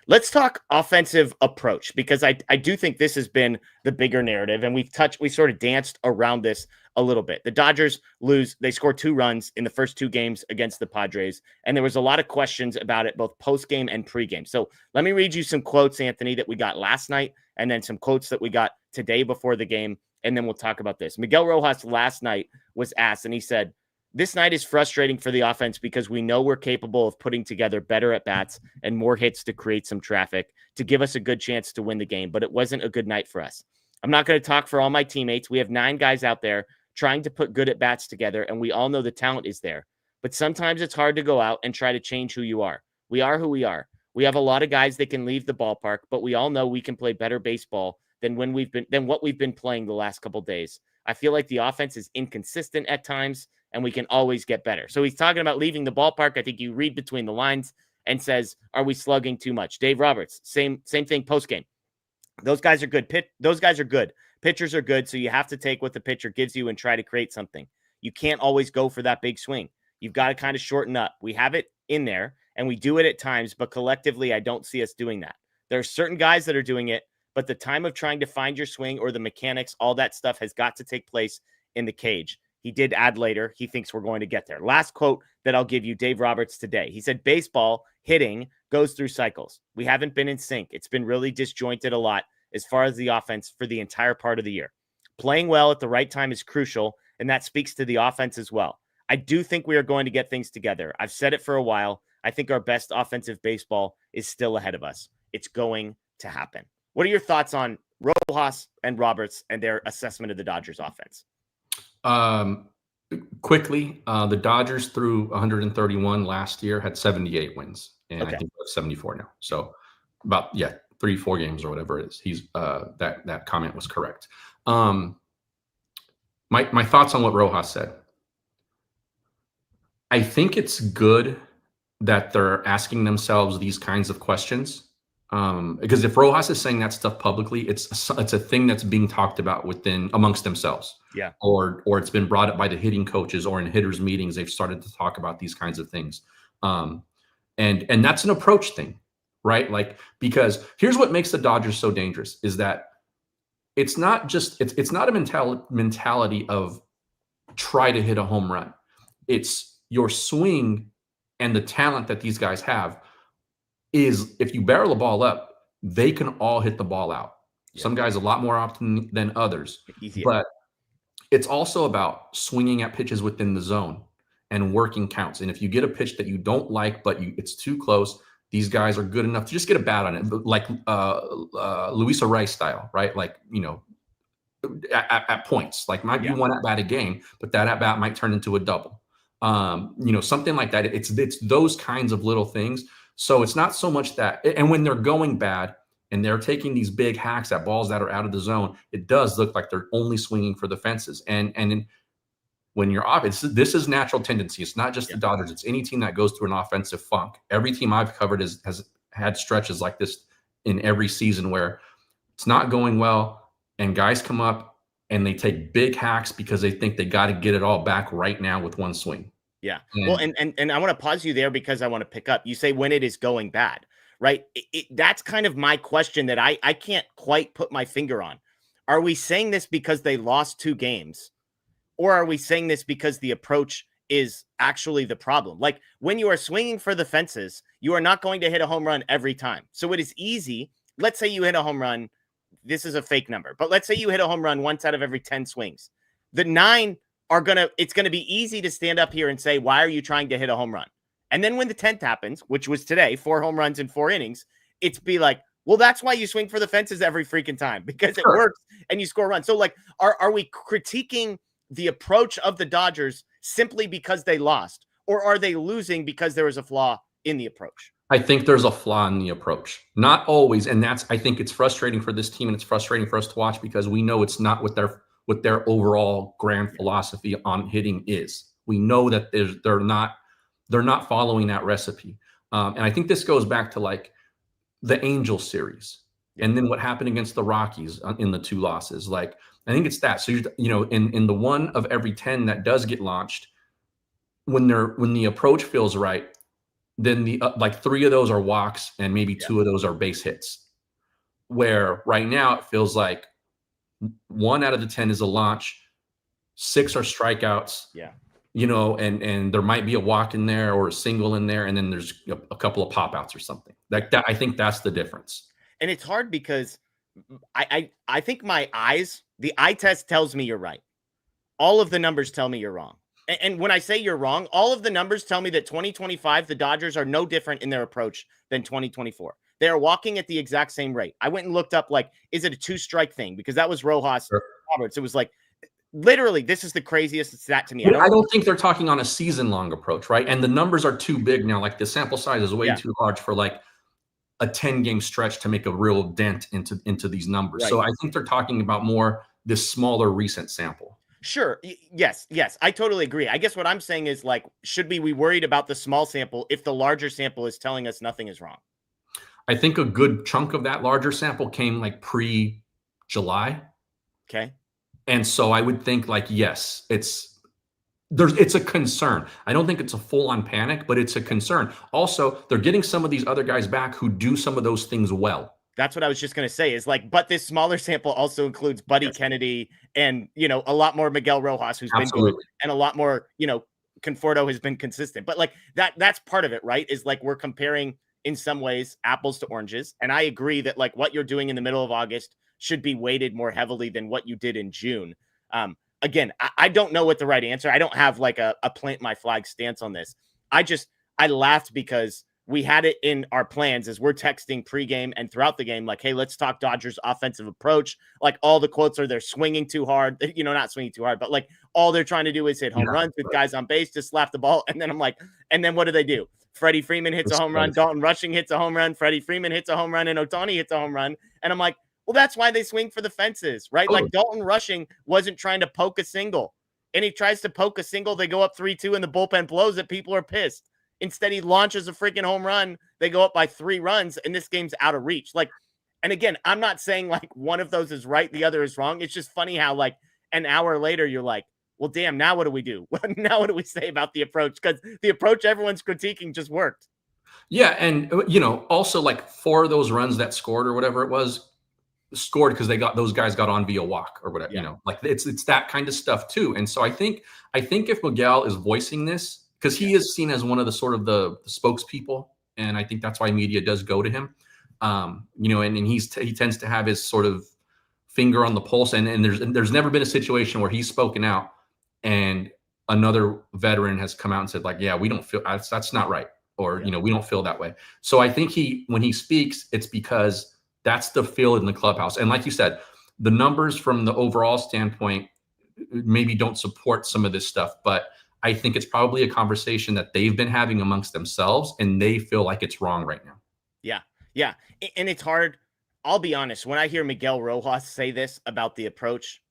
Let's talk offensive approach, because I do think this has been the bigger narrative, and we sort of danced around this a little bit. The Dodgers lose. They scored 2 runs in the first 2 games against the Padres, and there was a lot of questions about it, both post-game and pre-game. So let me read you some quotes, Anthony, that we got last night, and then some quotes that we got today before the game, and then we'll talk about this. Miguel Rojas last night was asked, and he said, "This night is frustrating for the offense because we know we're capable of putting together better at-bats and more hits to create some traffic to give us a good chance to win the game, but it wasn't a good night for us. I'm not going to talk for all my teammates. We have 9 guys out there trying to put good at-bats together, and we all know the talent is there. But sometimes it's hard to go out and try to change who you are. We are who we are. We have a lot of guys that can leave the ballpark, but we all know we can play better baseball than what we've been playing the last couple days. I feel like the offense is inconsistent at times, and we can always get better." So he's talking about leaving the ballpark. I think you read between the lines and says, are we slugging too much? Dave Roberts, same thing post-game. Those guys are good. Those guys are good. Pitchers are good, so you have to take what the pitcher gives you and try to create something. You can't always go for that big swing. You've got to kind of shorten up. We have it in there, and we do it at times, but collectively, I don't see us doing that. There are certain guys that are doing it, but the time of trying to find your swing or the mechanics, all that stuff has got to take place in the cage. He did add later, he thinks we're going to get there. Last quote that I'll give you, Dave Roberts today. He said, "Baseball hitting goes through cycles. We haven't been in sync. It's been really disjointed a lot as far as the offense for the entire part of the year. Playing well at the right time is crucial, and that speaks to the offense as well. I do think we are going to get things together. I've said it for a while. I think our best offensive baseball is still ahead of us. It's going to happen." What are your thoughts on Rojas and Roberts and their assessment of the Dodgers offense? Quickly, the Dodgers through 131 last year had 78 wins, and I think we have 74 now. So about 3-4 games or whatever it is. He's that comment was correct. My thoughts on what Rojas said. I think it's good that they're asking themselves these kinds of questions. Because if Rojas is saying that stuff publicly, it's a thing that's being talked about amongst themselves. Yeah. Or it's been brought up by the hitting coaches, or in hitters meetings, they've started to talk about these kinds of things. And that's an approach thing, right? Like, because here's what makes the Dodgers so dangerous is that it's not a mentality of try to hit a home run. It's your swing and the talent that these guys have. Is if you barrel the ball up, they can all hit the ball out. Yeah. Some guys a lot more often than others. But it's also about swinging at pitches within the zone and working counts. And if you get a pitch that you don't like, but it's too close, these guys are good enough to just get a bat on it, like Luis Rice style, right? Like, at points, like might be one at bat a game, but that at bat might turn into a double. Something like that. It's those kinds of little things. So it's not so much that, and when they're going bad and they're taking these big hacks at balls that are out of the zone, it does look like they're only swinging for the fences. And when you're off, this is natural tendency. It's not just the Dodgers. It's any team that goes through an offensive funk. Every team I've covered has had stretches like this in every season where it's not going well and guys come up and they take big hacks because they think they got to get it all back right now with one swing. Yeah. Well, and I want to pause you there because I want to pick up. You say when it is going bad, right? That's kind of my question that I can't quite put my finger on. Are we saying this because they lost 2 games? Or are we saying this because the approach is actually the problem? Like when you are swinging for the fences, you are not going to hit a home run every time. So it is easy. Let's say you hit a home run. This is a fake number, but let's say you hit a home run once out of every 10 swings. The 9 it's going to be easy to stand up here and say, why are you trying to hit a home run? And then when the 10th happens, which was today, 4 home runs in 4 innings, it's be like, well, that's why you swing for the fences every freaking time because it works and you score runs. So like, are we critiquing the approach of the Dodgers simply because they lost, or are they losing because there was a flaw in the approach? I think there's a flaw in the approach. Not always. And I think it's frustrating for this team and it's frustrating for us to watch because we know it's not what their overall grand philosophy on hitting is. We know that they're not following that recipe. And I think this goes back to like the Angels series and then what happened against the Rockies in the 2 losses. Like, I think it's that. So, in the 1 of every 10 that does get launched, when the approach feels right, then the like 3 of those are walks and maybe 2 of those are base hits. Where right now it feels like 1 out of the 10 is a launch, 6 are strikeouts. Yeah. And there might be a walk in there or a single in there, and then there's a couple of pop outs or something. Like that, I think that's the difference. And it's hard because I think the eye test tells me you're right. All of the numbers tell me you're wrong. And when I say you're wrong, all of the numbers tell me that 2025, the Dodgers are no different in their approach than 2024. They are walking at the exact same rate. I went and looked up, like, is it a 2-strike thing? Because that was Rojas Roberts. It was like, literally, this is the craziest stat to me. I don't think they're talking on a season-long approach, right? And the numbers are too big now. Like the sample size is way too large for like a 10-game stretch to make a real dent into these numbers. Right. So I think they're talking about more this smaller recent sample. Sure. Yes. I totally agree. I guess what I'm saying is, like, should we be worried about the small sample if the larger sample is telling us nothing is wrong? I think a good chunk of that larger sample came like pre-July. Okay. And so I would think, like, yes, it's a concern. I don't think it's a full-on panic, but it's a concern. Also, they're getting some of these other guys back who do some of those things well. That's what I was just going to say is, like, but this smaller sample also includes Buddy Kennedy and, a lot more Miguel Rojas, who's been good, and a lot more, Conforto has been consistent. But like that's part of it, right? Is like we're comparing in some ways apples to oranges. And I agree that like what you're doing in the middle of August should be weighted more heavily than what you did in June. Again, I don't know what the right answer. I don't have like a plant my flag stance on this. I laughed because we had it in our plans as we're texting pregame and throughout the game, like, hey, let's talk Dodgers offensive approach. Like all the quotes are they're swinging too hard, not swinging too hard, but like all they're trying to do is hit home runs with guys on base to slap the ball. And then I'm like, and then what do? Freddie Freeman hits a home run. Dalton Rushing hits a home run. Freddie Freeman hits a home run and Ohtani hits a home run. And I'm like, well, that's why they swing for the fences, right? Oh. Like Dalton Rushing wasn't trying to poke a single, and he tries to poke a single. They go up 3-2 and the bullpen blows it. People are pissed. Instead, he launches a freaking home run. They go up by 3 runs, and this game's out of reach. Like, and again, I'm not saying like one of those is right, the other is wrong. It's just funny how like an hour later you're like, well, damn, now what do we do? Now what do we say about the approach? Because the approach everyone's critiquing just worked. Yeah, and also like 4 of those runs that scored or whatever it was, scored because those guys got on via walk or whatever. Like it's that kind of stuff too. And so I think if Miguel is voicing this, because he is seen as one of the sort of the spokespeople, and I think that's why media does go to him. And he tends to have his sort of finger on the pulse. And there's never been a situation where he's spoken out and another veteran has come out and said, like, yeah, we don't feel that's not right. Or, we don't feel that way. So I think when he speaks, it's because that's the feel in the clubhouse. And like you said, the numbers from the overall standpoint maybe don't support some of this stuff, but I think it's probably a conversation that they've been having amongst themselves and they feel like it's wrong right now. Yeah. Yeah. And it's hard. I'll be honest. When I hear Miguel Rojas say this about the approach,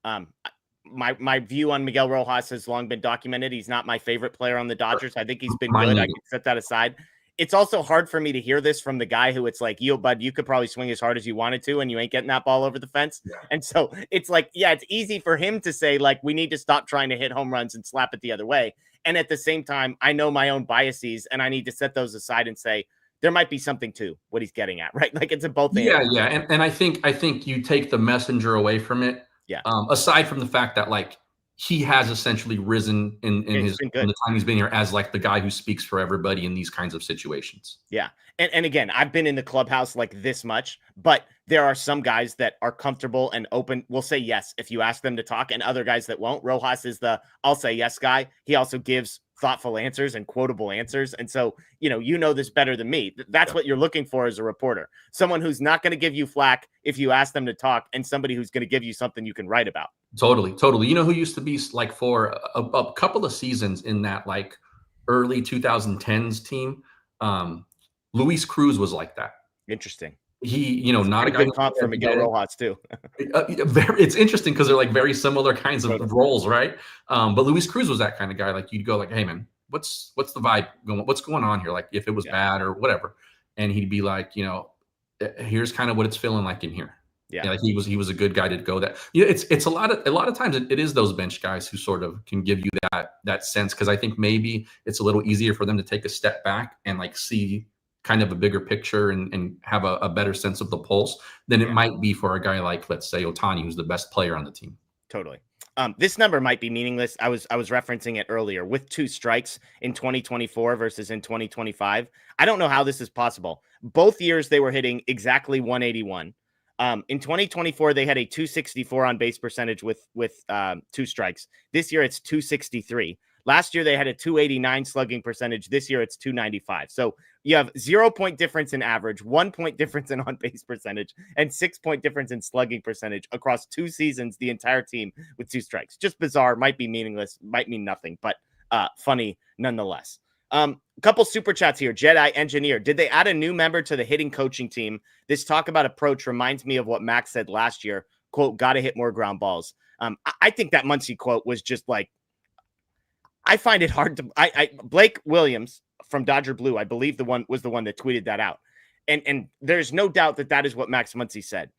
my view on Miguel Rojas has long been documented. He's not my favorite player on the Dodgers. I think he's been good. I can set that aside. It's also hard for me to hear this from the guy who it's like, yo, bud, you could probably swing as hard as you wanted to, and you ain't getting that ball over the fence. Yeah. And so it's like, yeah, it's easy for him to say, like, we need to stop trying to hit home runs and slap it the other way. And at the same time, I know my own biases, and I need to set those aside and say, there might be something to what he's getting at, right? Like, it's a both. Yeah, yeah. And I think you take the messenger away from it. Yeah. Aside from the fact that, like, he has essentially risen in the time he's been here as like the guy who speaks for everybody in these kinds of situations. Yeah. And again, I've been in the clubhouse like this much, but there are some guys that are comfortable and open. Will say yes if you ask them to talk, and other guys that won't. Rojas is the I'll say yes guy. He also gives thoughtful answers and quotable answers. And so, you know this better than me. That's what you're looking for as a reporter. Someone who's not going to give you flack if you ask them to talk, and somebody who's going to give you something you can write about. Totally. You know who used to be like for a couple of seasons in that like early 2010s team? Luis Cruz was like that. Interesting. He, not a good comp for Miguel Rojas too. It's interesting because they're like very similar kinds of roles, right? But Luis Cruz was that kind of guy. Like you'd go like, hey man, what's the vibe going? What's going on here? Like if it was bad or whatever, and he'd be like, here's kind of what it's feeling like in here. Yeah, like he was a good guy to go that. It's a lot of times it is those bench guys who sort of can give you that sense, because I think maybe it's a little easier for them to take a step back and like see kind of a bigger picture and have a better sense of the pulse than it might be for a guy like, let's say, Ohtani, who's the best player on the team. Totally. This number might be meaningless. I was referencing it earlier with 2 strikes in 2024 versus in 2025. I don't know how this is possible. Both years they were hitting exactly 181. In 2024, they had a 264 on base percentage with 2 strikes. This year, it's 263. Last year, they had a 289 slugging percentage. This year, it's 295. So you have 0-point difference in average, 1-point difference in on-base percentage, and 6-point difference in slugging percentage across 2 seasons, the entire team with 2 strikes. Just bizarre, might be meaningless, might mean nothing, but funny nonetheless. A couple super chats here. Jedi Engineer. Did they add a new member to the hitting coaching team? This talk about approach reminds me of what Max said last year. Quote, got to hit more ground balls. I think that Muncy quote was just like, I find it hard to, Blake Williams from Dodger Blue, I believe was the one that tweeted that out. And there's no doubt that is what Max Muncy said.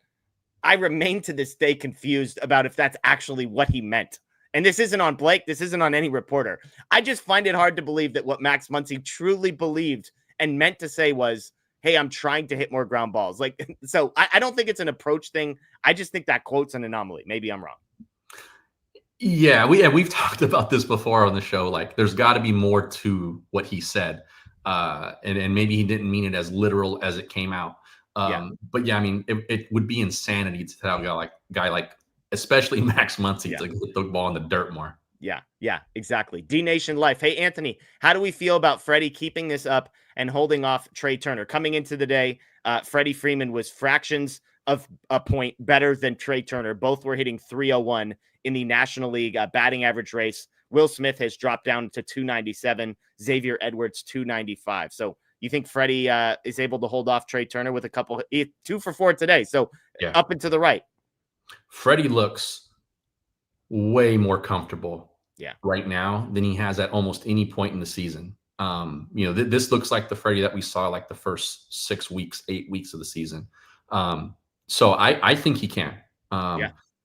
I remain to this day confused about if that's actually what he meant. And this isn't on Blake. This isn't on any reporter. I just find it hard to believe that what Max Muncy truly believed and meant to say was, hey, I'm trying to hit more ground balls. Like, so I don't think it's an approach thing. I just think that quote's an anomaly. Maybe I'm wrong. Yeah, we've talked about this before on the show. Like, there's got to be more to what he said. And maybe he didn't mean it as literal as it came out. But yeah, I mean, it would be insanity to tell a guy like especially Max Muncy to get the ball in the dirt more. Yeah, exactly. D Nation Life. Hey, Anthony, how do we feel about Freddie keeping this up and holding off Trey Turner? Coming into the day, Freddie Freeman was fractions of a point better than Trey Turner. Both were hitting 301 in the National League batting average race. Will Smith has dropped down to 297. Xavier Edwards, 295. So you think Freddie is able to hold off Trey Turner with 2 for 4 today? So up and to the right. Freddie looks way more comfortable right now than he has at almost any point in the season. This looks like the Freddie that we saw like the first 8 weeks of the season. So I think he can.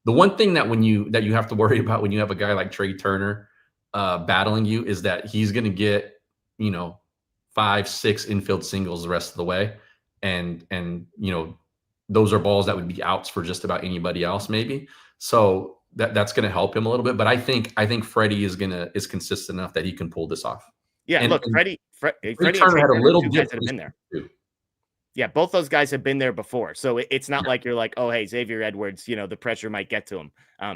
The one thing that you have to worry about when you have a guy like Trey Turner battling you is that he's going to get 5-6 infield singles the rest of the way, and those are balls that would be outs for just about anybody else maybe. So that's going to help him a little bit. But I think Freddie is consistent enough that he can pull this off. Yeah, and, look, Freddie Turner had a little dip in there. Yeah, both those guys have been there before. So it's not like you're like, oh, hey, Xavier Edwards, the pressure might get to him.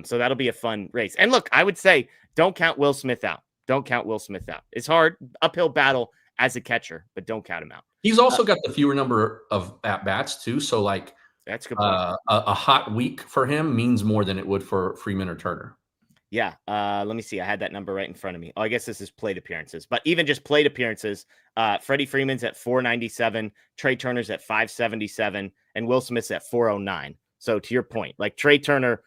So that'll be a fun race. And look, I would say don't count Will Smith out. Don't count Will Smith out. It's hard, uphill battle as a catcher, but don't count him out. He's also got the fewer number of at-bats too. So like that's a good point. A hot week for him means more than it would for Freeman or Turner. Yeah. Let me see. I had that number right in front of me. Oh, I guess this is plate appearances, but even just plate appearances, Freddie Freeman's at 497, Trey Turner's at 577, and Will Smith's at 409. So to your point, like Trey Turner,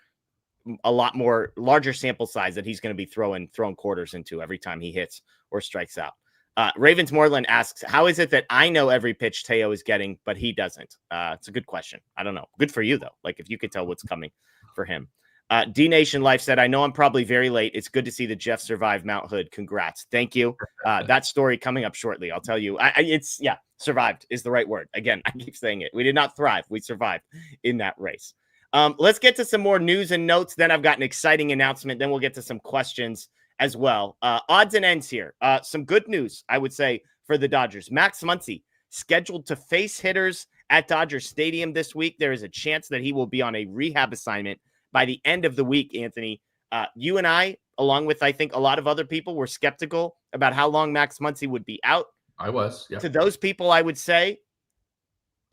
a lot more larger sample size that he's going to be throwing quarters into every time he hits or strikes out. Ravens Moreland asks, how is it that I know every pitch Teo is getting, but he doesn't? It's a good question. I don't know. Good for you though. Like if you could tell what's coming for him. D Nation Life said, I know I'm probably very late. It's good to see that Jeff survived Mount Hood. Congrats. Thank you. That story coming up shortly. I'll tell you. Survived is the right word. Again, I keep saying it. We did not thrive. We survived in that race. Let's get to some more news and notes. Then I've got an exciting announcement. Then we'll get to some questions as well. Odds and ends here. Some good news, I would say, for the Dodgers. Max Muncy scheduled to face hitters at Dodger Stadium this week. There is a chance that he will be on a rehab assignment by the end of the week, Anthony. You and I, along with, I think, a lot of other people, were skeptical about how long Max Muncy would be out. I was. Yeah. To those people, I would say,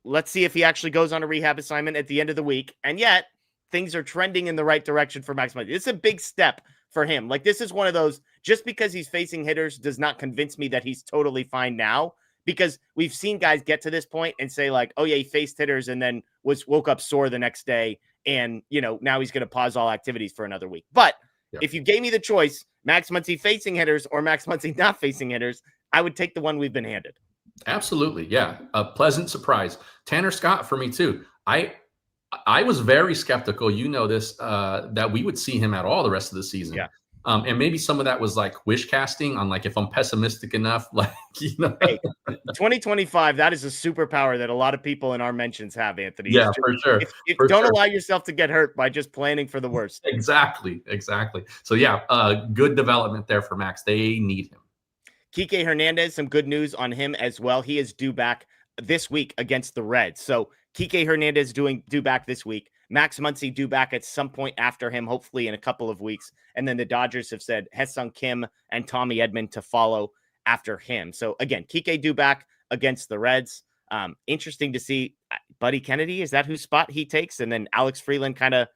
let's see if he actually goes on a rehab assignment at the end of the week. And yet, things are trending in the right direction for Max Muncy. It's a big step for him. Like, this is one of those, just because he's facing hitters does not convince me that he's totally fine now, because we've seen guys get to this point and say, like, oh, yeah, he faced hitters and then woke up sore the next day. And, now he's going to pause all activities for another week. But if you gave me the choice, Max Muncy facing hitters or Max Muncy not facing hitters, I would take the one we've been handed. Absolutely. Yeah. A pleasant surprise. Tanner Scott for me too. I was very skeptical, this, that we would see him at all the rest of the season. Yeah. And maybe some of that was like wish casting on like, if I'm pessimistic enough, like, Hey, 2025, that is a superpower that a lot of people in our mentions have, Anthony. Yeah, for sure. Don't allow yourself to get hurt by just planning for the worst. Exactly. So yeah, good development there for Max. They need him. Kiké Hernández, some good news on him as well. He is due back this week against the Reds. So Kiké Hernández due back this week. Max Muncy due back at some point after him, hopefully in a couple of weeks. And then the Dodgers have said Hyeseong Kim and Tommy Edman to follow after him. So again, Kiké due back against the Reds. Interesting to see Buddy Kennedy. Is that whose spot he takes? And then Alex Freeland kind of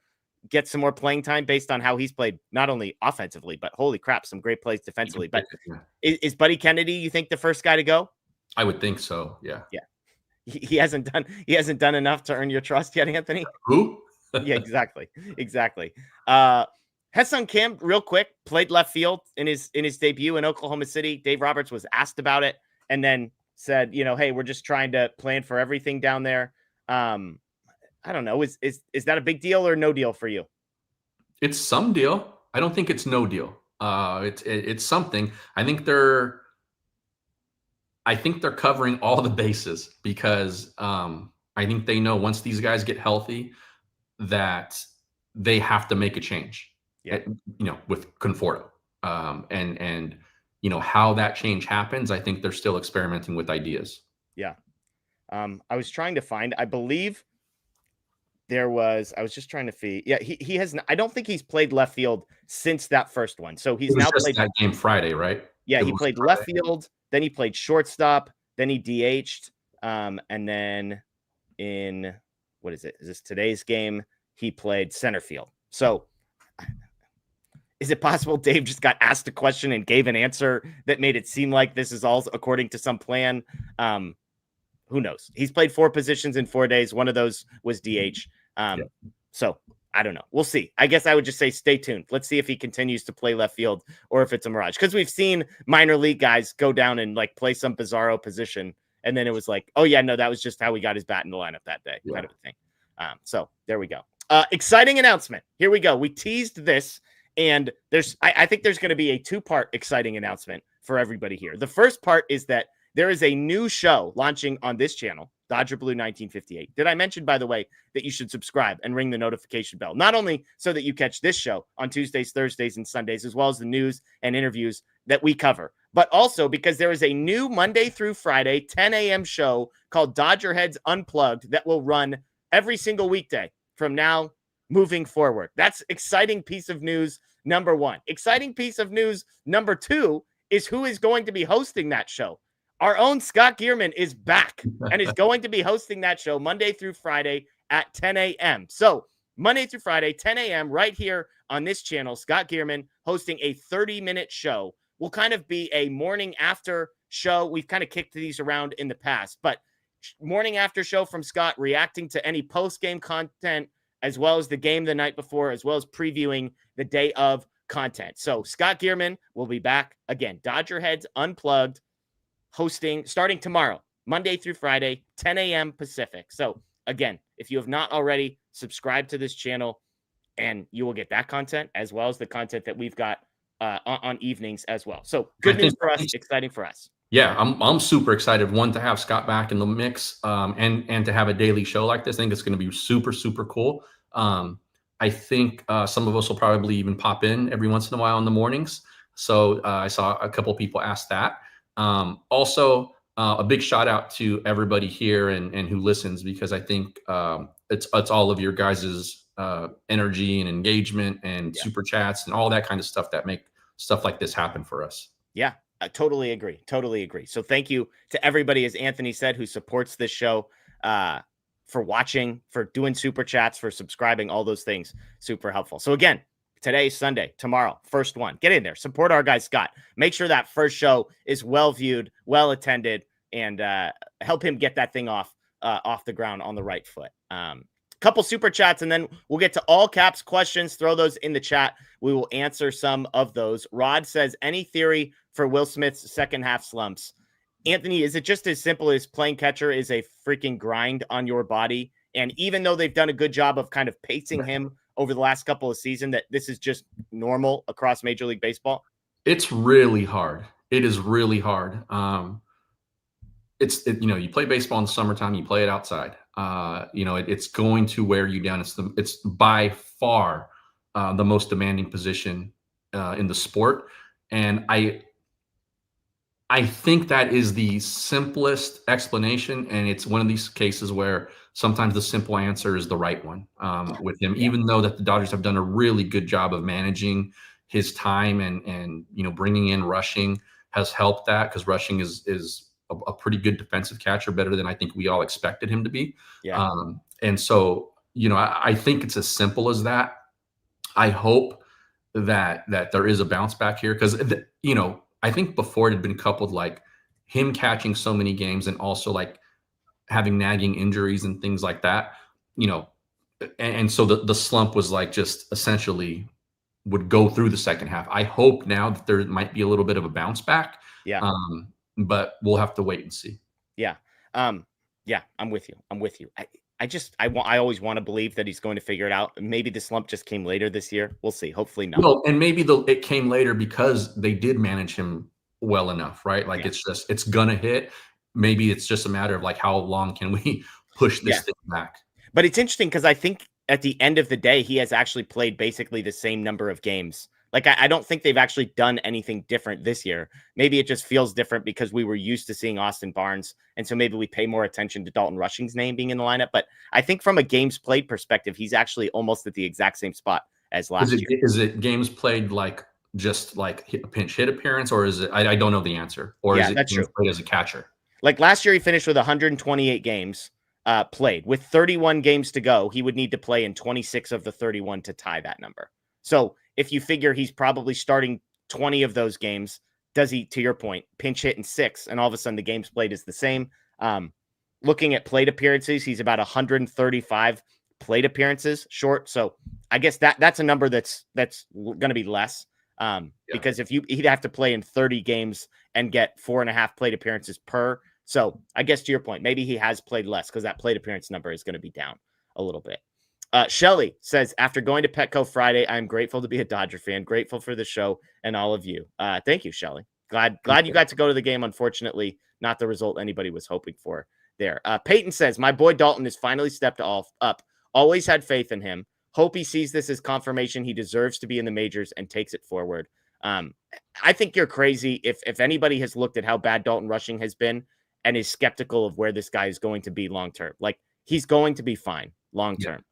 gets some more playing time based on how he's played, not only offensively, but holy crap, some great plays defensively. But is Buddy Kennedy, you think, the first guy to go? I would think so. Yeah. Yeah. He hasn't done enough to earn your trust yet, Anthony. Who? Yeah, exactly. Hyeseong Kim, real quick, played left field in his debut in Oklahoma City. Dave Roberts was asked about it and then said, hey, we're just trying to plan for everything down there. I don't know. Is that a big deal or no deal for you? It's some deal. I don't think it's no deal. It's something. I think they're covering all the bases because I think they know once these guys get healthy that they have to make a change. Yeah. With Conforto. And how that change happens, I think they're still experimenting with ideas. Yeah. I was trying to find, I believe I was just trying to see. Yeah, he has, I don't think he's played left field since that first one. So he's now played that game Friday, right? Yeah, he played left field, then he played shortstop, then he DH'd. And then in, what is it? Is this today's game? He played center field. So is it possible Dave just got asked a question and gave an answer that made it seem like this is all according to some plan? Who knows? He's played 4 positions in 4 days. One of those was DH. So I don't know. We'll see. I guess I would just say stay tuned. Let's see if he continues to play left field or if it's a mirage. Because we've seen minor league guys go down and like play some bizarro position. And then it was like, oh, yeah, no, that was just how he got his bat in the lineup that day, kind of a thing. So there we go. Exciting announcement. Here we go. We teased this. And I think there's going to be a 2-part exciting announcement for everybody here. The first part is that there is a new show launching on this channel, Dodger Blue 1958. Did I mention, by the way, that you should subscribe and ring the notification bell? Not only so that you catch this show on Tuesdays, Thursdays, and Sundays, as well as the news and interviews that we cover, but also because there is a new Monday through Friday 10 a.m. show called DodgerHeads Unplugged that will run every single weekday from now moving forward. That's exciting piece of news number one. Exciting piece of news number two is who is going to be hosting that show. Our own Scott Gearman is back and is going to be hosting that show Monday through Friday at 10 a.m. So Monday through Friday, 10 a.m. right here on this channel, Scott Gearman hosting a 30-minute show. Will kind of be a morning after show. We've kind of kicked these around in the past, but morning after show from Scott reacting to any post-game content, as well as the game the night before, as well as previewing the day of content. So Scott Gearman will be back again. DodgerHeads Unplugged hosting starting tomorrow, Monday through Friday, 10 a.m. Pacific. So again, if you have not already, subscribe to this channel and you will get that content as well as the content that we've got on evenings as well. So good news for us, exciting for us. Yeah, I'm super excited. One, to have Scott back in the mix, and to have a daily show like this. I think it's going to be super, super cool. I think some of us will probably even pop in every once in a while in the mornings. So I saw a couple of people ask that. Also, a big shout out to everybody here and who listens, because I think it's all of your guys's energy and engagement and super chats and all that kind of stuff that make stuff like this happen for us. Yeah, I totally agree. Totally agree. So thank you to everybody, as Anthony said, who supports this show, for watching, for doing super chats, for subscribing, all those things. Super helpful. So again, today's Sunday, tomorrow, first one. Get in there. Support our guy, Scott. Make sure that first show is well viewed, well attended, and help him get that thing off the ground on the right foot. Couple super chats, and then we'll get to all caps questions. Throw those in the chat. We will answer some of those. Rod says, any theory for Will Smith's second half slumps? Anthony, is it just as simple as playing catcher is a freaking grind on your body? And even though they've done a good job of kind of pacing him over the last couple of seasons, that this is just normal across Major League Baseball? It's really hard. It is really hard. You play baseball in the summertime, you play it outside. It's going to wear you down. It's by far the most demanding position in the sport. And I think that is the simplest explanation. And it's one of these cases where sometimes the simple answer is the right one with him, even though that the Dodgers have done a really good job of managing his time and bringing in rushing has helped that, because rushing is a pretty good defensive catcher, better than I think we all expected him to be. Yeah. And so, I think it's as simple as that. I hope that there is a bounce back here, because, I think before it had been coupled like him catching so many games and also like having nagging injuries and things like that, and so the slump was like just essentially would go through the second half. I hope now that there might be a little bit of a bounce back. Yeah. But we'll have to wait and see. Yeah. Yeah, I'm with you. I always want to believe that he's going to figure it out. Maybe the slump just came later this year. We'll see. Hopefully not. No, and maybe it came later because they did manage him well enough, right? Like it's gonna hit. Maybe it's just a matter of like, how long can we push this thing back? But it's interesting because I think at the end of the day, he has actually played basically the same number of games. Like, I don't think they've actually done anything different this year. Maybe it just feels different because we were used to seeing Austin Barnes. And so maybe we pay more attention to Dalton Rushing's name being in the lineup. But I think from a games played perspective, he's actually almost at the exact same spot as last year. Is it games played like just like a pinch hit appearance, or is it, I don't know the answer, or is it games played as a catcher? Like last year, he finished with 128 games played. With 31 games to go, he would need to play in 26 of the 31 to tie that number. So if you figure he's probably starting 20 of those games, does he, to your point, pinch hit in 6, and all of a sudden the games played is the same? Looking at plate appearances, he's about 135 plate appearances short. So I guess that's a number that's going to be less because if he'd have to play in 30 games and get 4.5 plate appearances per. So I guess to your point, maybe he has played less because that plate appearance number is going to be down a little bit. Shelly says, after going to Petco Friday, I'm grateful to be a Dodger fan, grateful for the show and all of you. Thank you, Shelly. Glad you got to go to the game. Unfortunately, not the result anybody was hoping for there. Peyton says, my boy Dalton has finally stepped up. Always had faith in him. Hope he sees this as confirmation he deserves to be in the majors and takes it forward. I think you're crazy if anybody has looked at how bad Dalton Rushing has been and is skeptical of where this guy is going to be long term. Like, he's going to be fine long term.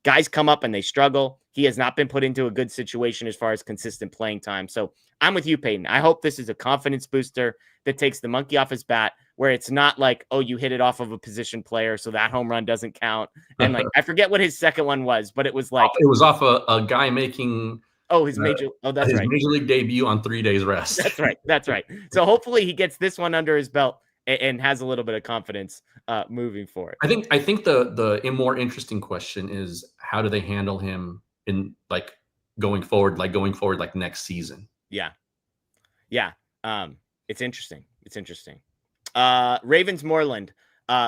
Guys come up and they struggle. He has not been put into a good situation as far as consistent playing time. So I'm with you, Peyton. I hope this is a confidence booster that takes the monkey off his bat, where it's not like, oh, you hit it off of a position player, so that home run doesn't count. And like, I forget what his second one was, but it was like, it was off a guy making his major league debut on 3 days rest. That's right. So hopefully he gets this one under his belt and has a little bit of confidence moving forward. I think the more interesting question is, how do they handle him in going forward next season? Yeah. It's interesting. Ravens Moreland,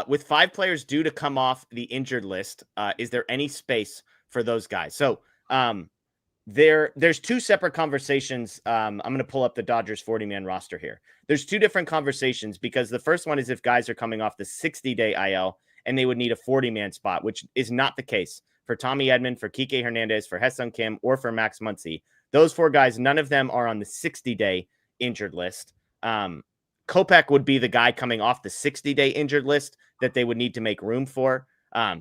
with 5 players due to come off the injured list, is there any space for those guys? So there's 2 separate conversations. I'm going to pull up the Dodgers 40-man roster here. There's 2 different conversations, because the first one is if guys are coming off the 60-day IL and they would need a 40-man spot, which is not the case for Tommy Edman, for Kiké Hernández, for Hyeseong Kim, or for Max Muncy. Those 4 guys, none of them are on the 60-day injured list. Kopech would be the guy coming off the 60-day injured list that they would need to make room for.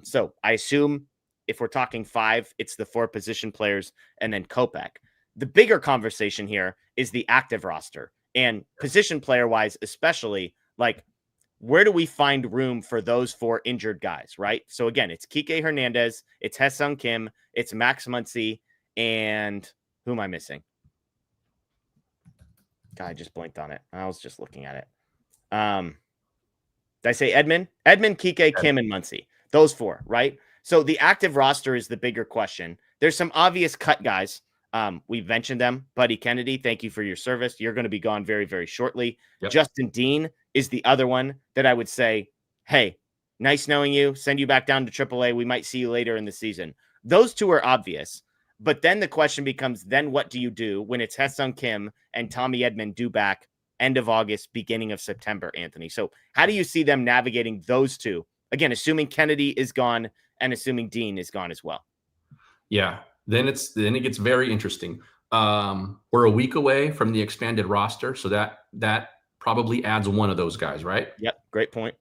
So I assume if we're talking 5, it's the 4 position players and then Kopech. The bigger conversation here is the active roster, and position player wise, especially, like, where do we find room for those 4 injured guys, right? So again, it's Kiké Hernández, it's Hyeseong Kim, it's Max Muncy, and who am I missing? God, I just blinked on it. I was just looking at it. Did I say Edman, Kiké, Kim, and Muncy? Those 4, right? So the active roster is the bigger question. There's some obvious cut guys. We've mentioned them. Buddy Kennedy, thank you for your service. You're going to be gone very, very shortly. Yep. Justin Dean is the other one that I would say, hey, nice knowing you. Send you back down to AAA. We might see you later in the season. Those 2 are obvious. But then the question becomes, then what do you do when it's Hyeseong Kim and Tommy Edman due back end of August, beginning of September, Anthony? So how do you see them navigating those 2? Again, assuming Kennedy is gone and assuming Dean is gone as well. Yeah, then it gets very interesting. We're a week away from the expanded roster, so that probably adds one of those guys, right? Yep, great point.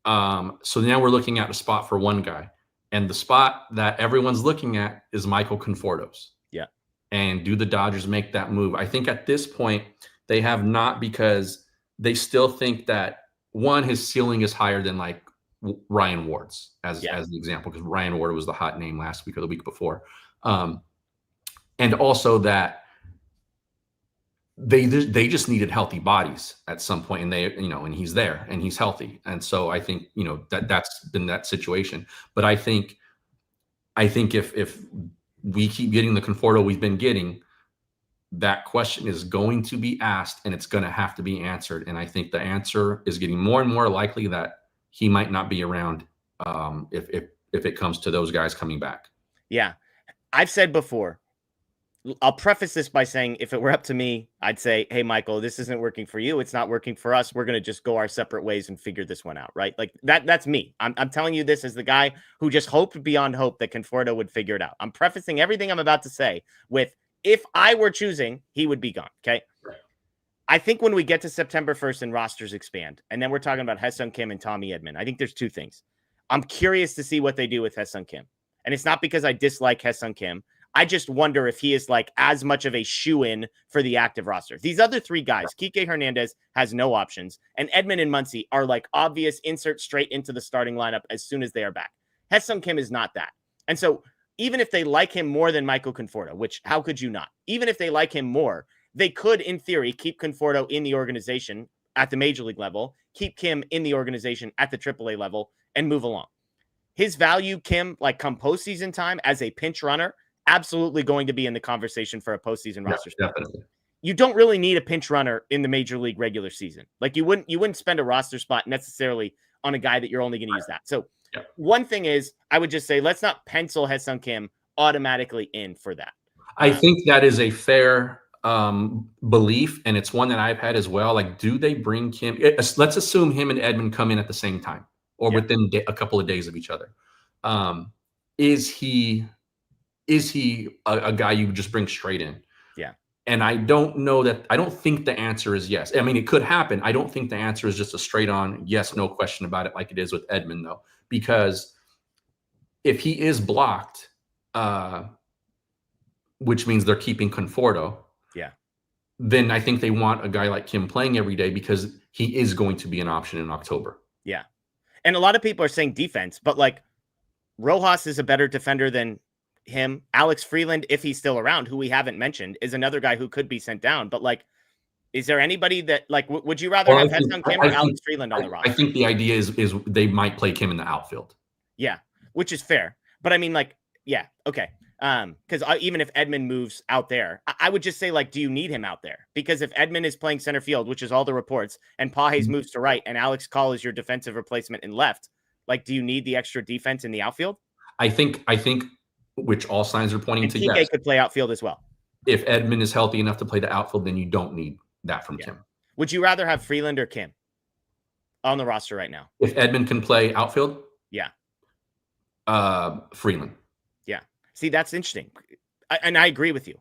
So now we're looking at a spot for one guy. And the spot that everyone's looking at is Michael Conforto's. Yeah. And do the Dodgers make that move? I think at this point they have not, because they still think that, one, his ceiling is higher than like Ryan Ward's as the example, because Ryan Ward was the hot name last week or the week before. And also that they just needed healthy bodies at some point, and and he's there and he's healthy. And so I think, that's been that situation. But I think if we keep getting the Conforto we've been getting, that question is going to be asked and it's going to have to be answered. And I think the answer is getting more and more likely that he might not be around if it comes to those guys coming back. Yeah. I've said before, I'll preface this by saying, if it were up to me, I'd say, hey, Michael, this isn't working for you. It's not working for us. We're going to just go our separate ways and figure this one out, right? Like that's me. I'm telling you this as the guy who just hoped beyond hope that Conforto would figure it out. I'm prefacing everything I'm about to say with, if I were choosing, he would be gone, okay? Right. I think when we get to September 1st and rosters expand, and then we're talking about Hyeseong Kim and Tommy Edman, I think there's 2 things. I'm curious to see what they do with Hyeseong Kim. And it's not because I dislike Hyeseong Kim. I just wonder if he is like as much of a shoe-in for the active roster. These other 3 guys, Kiké Hernández has no options, and Edman and Muncy are like obvious insert straight into the starting lineup as soon as they are back. Hyeseong Kim is not that. And so even if they like him more than Michael Conforto, which how could you not? Even if they like him more, they could, in theory, keep Conforto in the organization at the major league level, keep Kim in the organization at the AAA level, and move along. His value, Kim, like come postseason time as a pinch runner, absolutely going to be in the conversation for a postseason roster spot. Definitely. You don't really need a pinch runner in the major league regular season. Like you wouldn't spend a roster spot necessarily on a guy that you're only going to use that. So one thing is, I would just say, let's not pencil Hyeseong Kim automatically in for that. I think that is a fair belief, and it's one that I've had as well. Like, do they bring Kim? Let's assume him and Edman come in at the same time or within a couple of days of each other. Is he a guy you just bring straight in? Yeah. And I don't think the answer is yes. I mean, it could happen. I don't think the answer is just a straight on yes, no question about it, like it is with Edman, though, because if he is blocked, which means they're keeping Conforto, then I think they want a guy like Kim playing every day because he is going to be an option in October. Yeah. And a lot of people are saying defense, but like Rojas is a better defender than him. Alex Freeland, if he's still around, who we haven't mentioned, is another guy who could be sent down. But like, is there anybody that like, would you rather have Hyeseong Kim or Alex Freeland on the roster? I think the idea is they might play Kim in the outfield. Yeah, which is fair. But I mean, like, yeah, okay. Because even if Edman moves out there, I would just say, like, do you need him out there? Because if Edman is playing center field, which is all the reports, and Pages moves to right, and Alex Call is your defensive replacement in left, like, do you need the extra defense in the outfield? I think, which all signs are pointing to Kiké yes. could play outfield as well. If Edman is healthy enough to play the outfield, then you don't need that from Kim. Would you rather have Freeland or Kim on the roster right now? If Edman can play outfield, Freeland. Yeah. See, that's interesting. And I agree with you.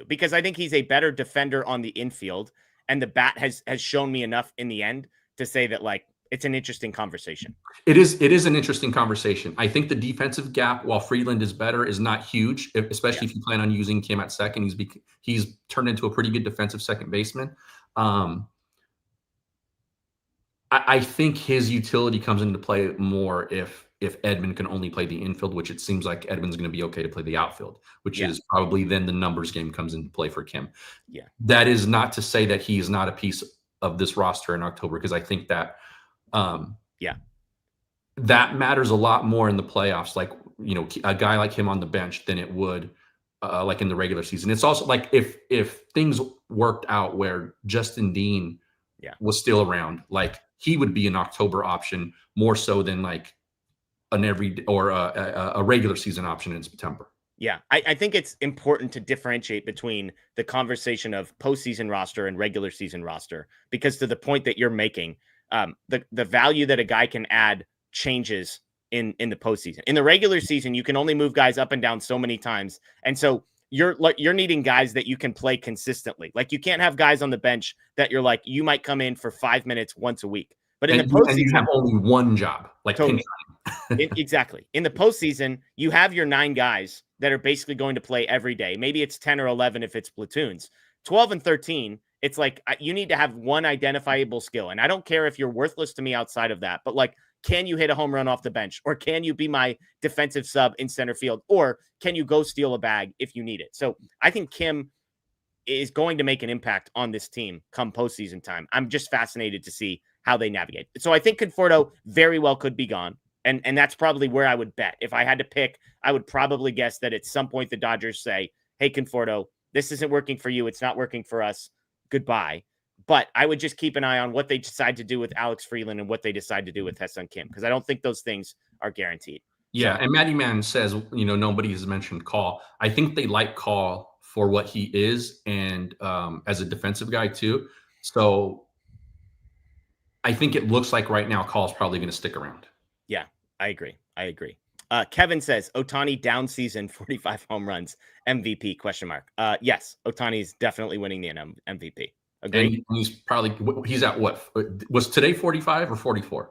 Because I think he's a better defender on the infield, and the bat has shown me enough in the end to say that, like, it's an interesting conversation. It is an interesting conversation. I think the defensive gap, while Freeland is better, is not huge, especially if you plan on using Kim at second. He's turned into a pretty good defensive second baseman. I think his utility comes into play more if Edman can only play the infield, which it seems like Edman's going to be okay to play the outfield, which is probably then the numbers game comes into play for Kim. Yeah. That is not to say that he is not a piece of this roster in October, because I think that that matters a lot more in the playoffs. Like, you know, a guy like him on the bench than it would like in the regular season. It's also like if things worked out where Justin Dean was still around, like he would be an October option more so than like an a regular season option in September. Yeah, I think it's important to differentiate between the conversation of postseason roster and regular season roster, because to the point that you're making, the value that a guy can add changes in the postseason. In the regular season, you can only move guys up and down so many times, and so you're needing guys that you can play consistently. Like, you can't have guys on the bench that you're like, you might come in for 5 minutes once a week, but in the postseason, and you have only one job, like totally. Exactly. In the postseason, you have your 9 guys that are basically going to play every day. Maybe it's 10 or 11 if it's platoons. 12 and 13, it's like you need to have one identifiable skill. And I don't care if you're worthless to me outside of that, but like, can you hit a home run off the bench? Or can you be my defensive sub in center field? Or can you go steal a bag if you need it? So I think Kim is going to make an impact on this team come postseason time. I'm just fascinated to see how they navigate. So I think Conforto very well could be gone. And that's probably where I would bet. If I had to pick, I would probably guess that at some point the Dodgers say, hey, Conforto, this isn't working for you. It's not working for us. Goodbye. But I would just keep an eye on what they decide to do with Alex Freeland and what they decide to do with Hyeseong Kim, because I don't think those things are guaranteed. Yeah, and Matty Man says, you know, nobody has mentioned Call. I think they like Call for what he is and as a defensive guy too. So I think it looks like right now Call is probably going to stick around. Yeah, I agree. Kevin says Ohtani down season, 45 home runs, MVP ? Yes, Ohtani's definitely winning the MVP. Agreed. And he's at what? Was today 45 or 44?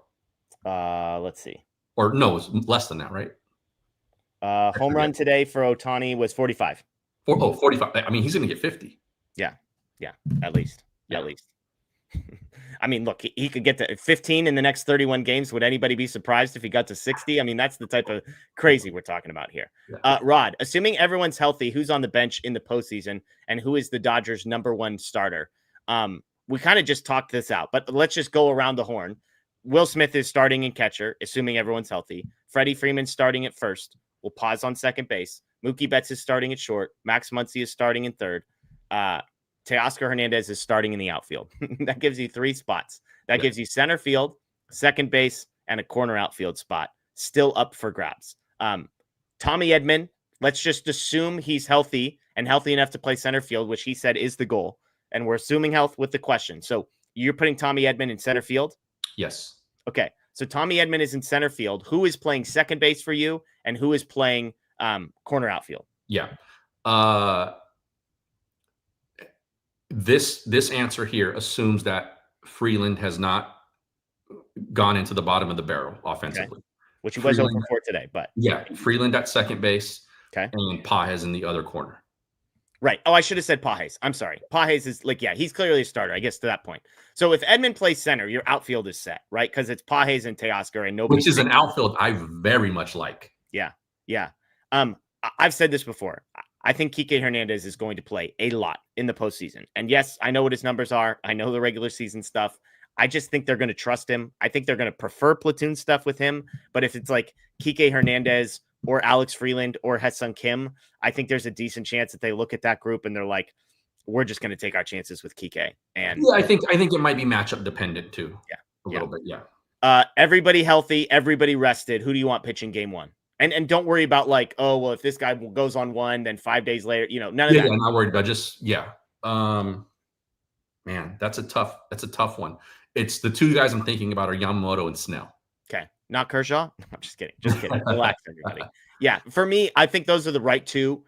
Let's see. Or no, it's less than that, right? Home run today for Ohtani was 45. 45. I mean, he's going to get 50. Yeah, at least. I mean, look, he could get to 15 in the next 31 games. Would anybody be surprised if he got to 60? I mean, that's the type of crazy we're talking about here. Rod, assuming everyone's healthy, who's on the bench in the postseason and who is the Dodgers' #1 starter? We kind of just talked this out, but let's just go around the horn. Will Smith is starting in catcher, assuming everyone's healthy. Freddie Freeman's starting at first. We'll pause on second base. Mookie Betts is starting at short. Max Muncy is starting in third. Teoscar Hernandez is starting in the outfield. That gives you 3 spots. That gives you center field, second base, and a corner outfield spot still up for grabs. Tommy Edman, let's just assume he's healthy and healthy enough to play center field, which he said is the goal. And we're assuming health with the question. So you're putting Tommy Edman in center field? Yes. Okay. So Tommy Edman is in center field. Who is playing second base for you? And who is playing corner outfield? Yeah. this answer here assumes that Freeland has not gone into the bottom of the barrel offensively. Okay. Which he was over for today, but yeah, Freeland at second base, okay, and Pages in the other corner. Right. Oh, I should have said Pages. I'm sorry. Pages is like, yeah, he's clearly a starter, I guess, to that point. So if Edman plays center, your outfield is set, right? Because it's Pages and Teoscar and nobody. Which is an outfield I very much like. Yeah. Yeah. I've said this before. I think Kiké Hernández is going to play a lot in the postseason. And yes, I know what his numbers are. I know the regular season stuff. I just think they're going to trust him. I think they're going to prefer platoon stuff with him. But if it's like Kiké Hernández or Alex Freeland or Hyeseong Kim, I think there's a decent chance that they look at that group and they're like, we're just going to take our chances with Kiké. And yeah, I think it might be matchup dependent too. Yeah. A little bit. Yeah. Everybody healthy, everybody rested. Who do you want pitching game one? And don't worry about like, oh, well, if this guy goes on one, then 5 days later, none of that. Yeah, I'm not worried about man, that's a tough one. It's the two guys I'm thinking about are Yamamoto and Snell. Okay. Not Kershaw. I'm just kidding. Just kidding. Relax, everybody. Yeah. For me, I think those are the right two.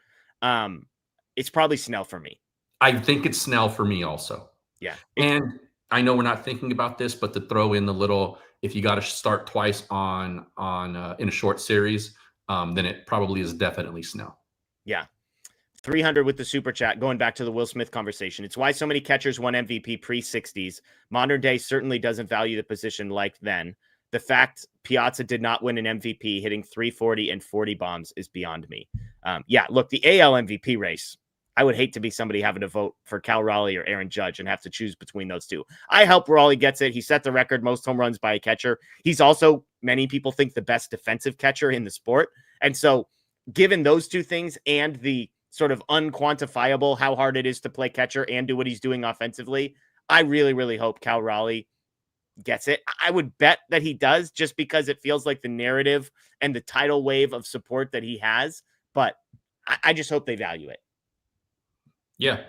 It's probably Snell for me. I think it's Snell for me also. Yeah. And I know we're not thinking about this, but to throw in the little, if you got to start twice on in a short series, then it probably is definitely Snell. Yeah. 300 with the super chat, going back to the Will Smith conversation. It's why so many catchers won MVP pre-60s. Modern day certainly doesn't value the position like then. The fact Piazza did not win an MVP hitting 340 and 40 bombs is beyond me. Yeah, look, the AL MVP race, I would hate to be somebody having to vote for Cal Raleigh or Aaron Judge and have to choose between those two. I hope Raleigh gets it. He set the record most home runs by a catcher. He's also, many people think, the best defensive catcher in the sport. And so given those two things and the sort of unquantifiable how hard it is to play catcher and do what he's doing offensively, I really, really hope Cal Raleigh gets it. I would bet that he does, just because it feels like the narrative and the tidal wave of support that he has. But I just hope they value it. Yeah.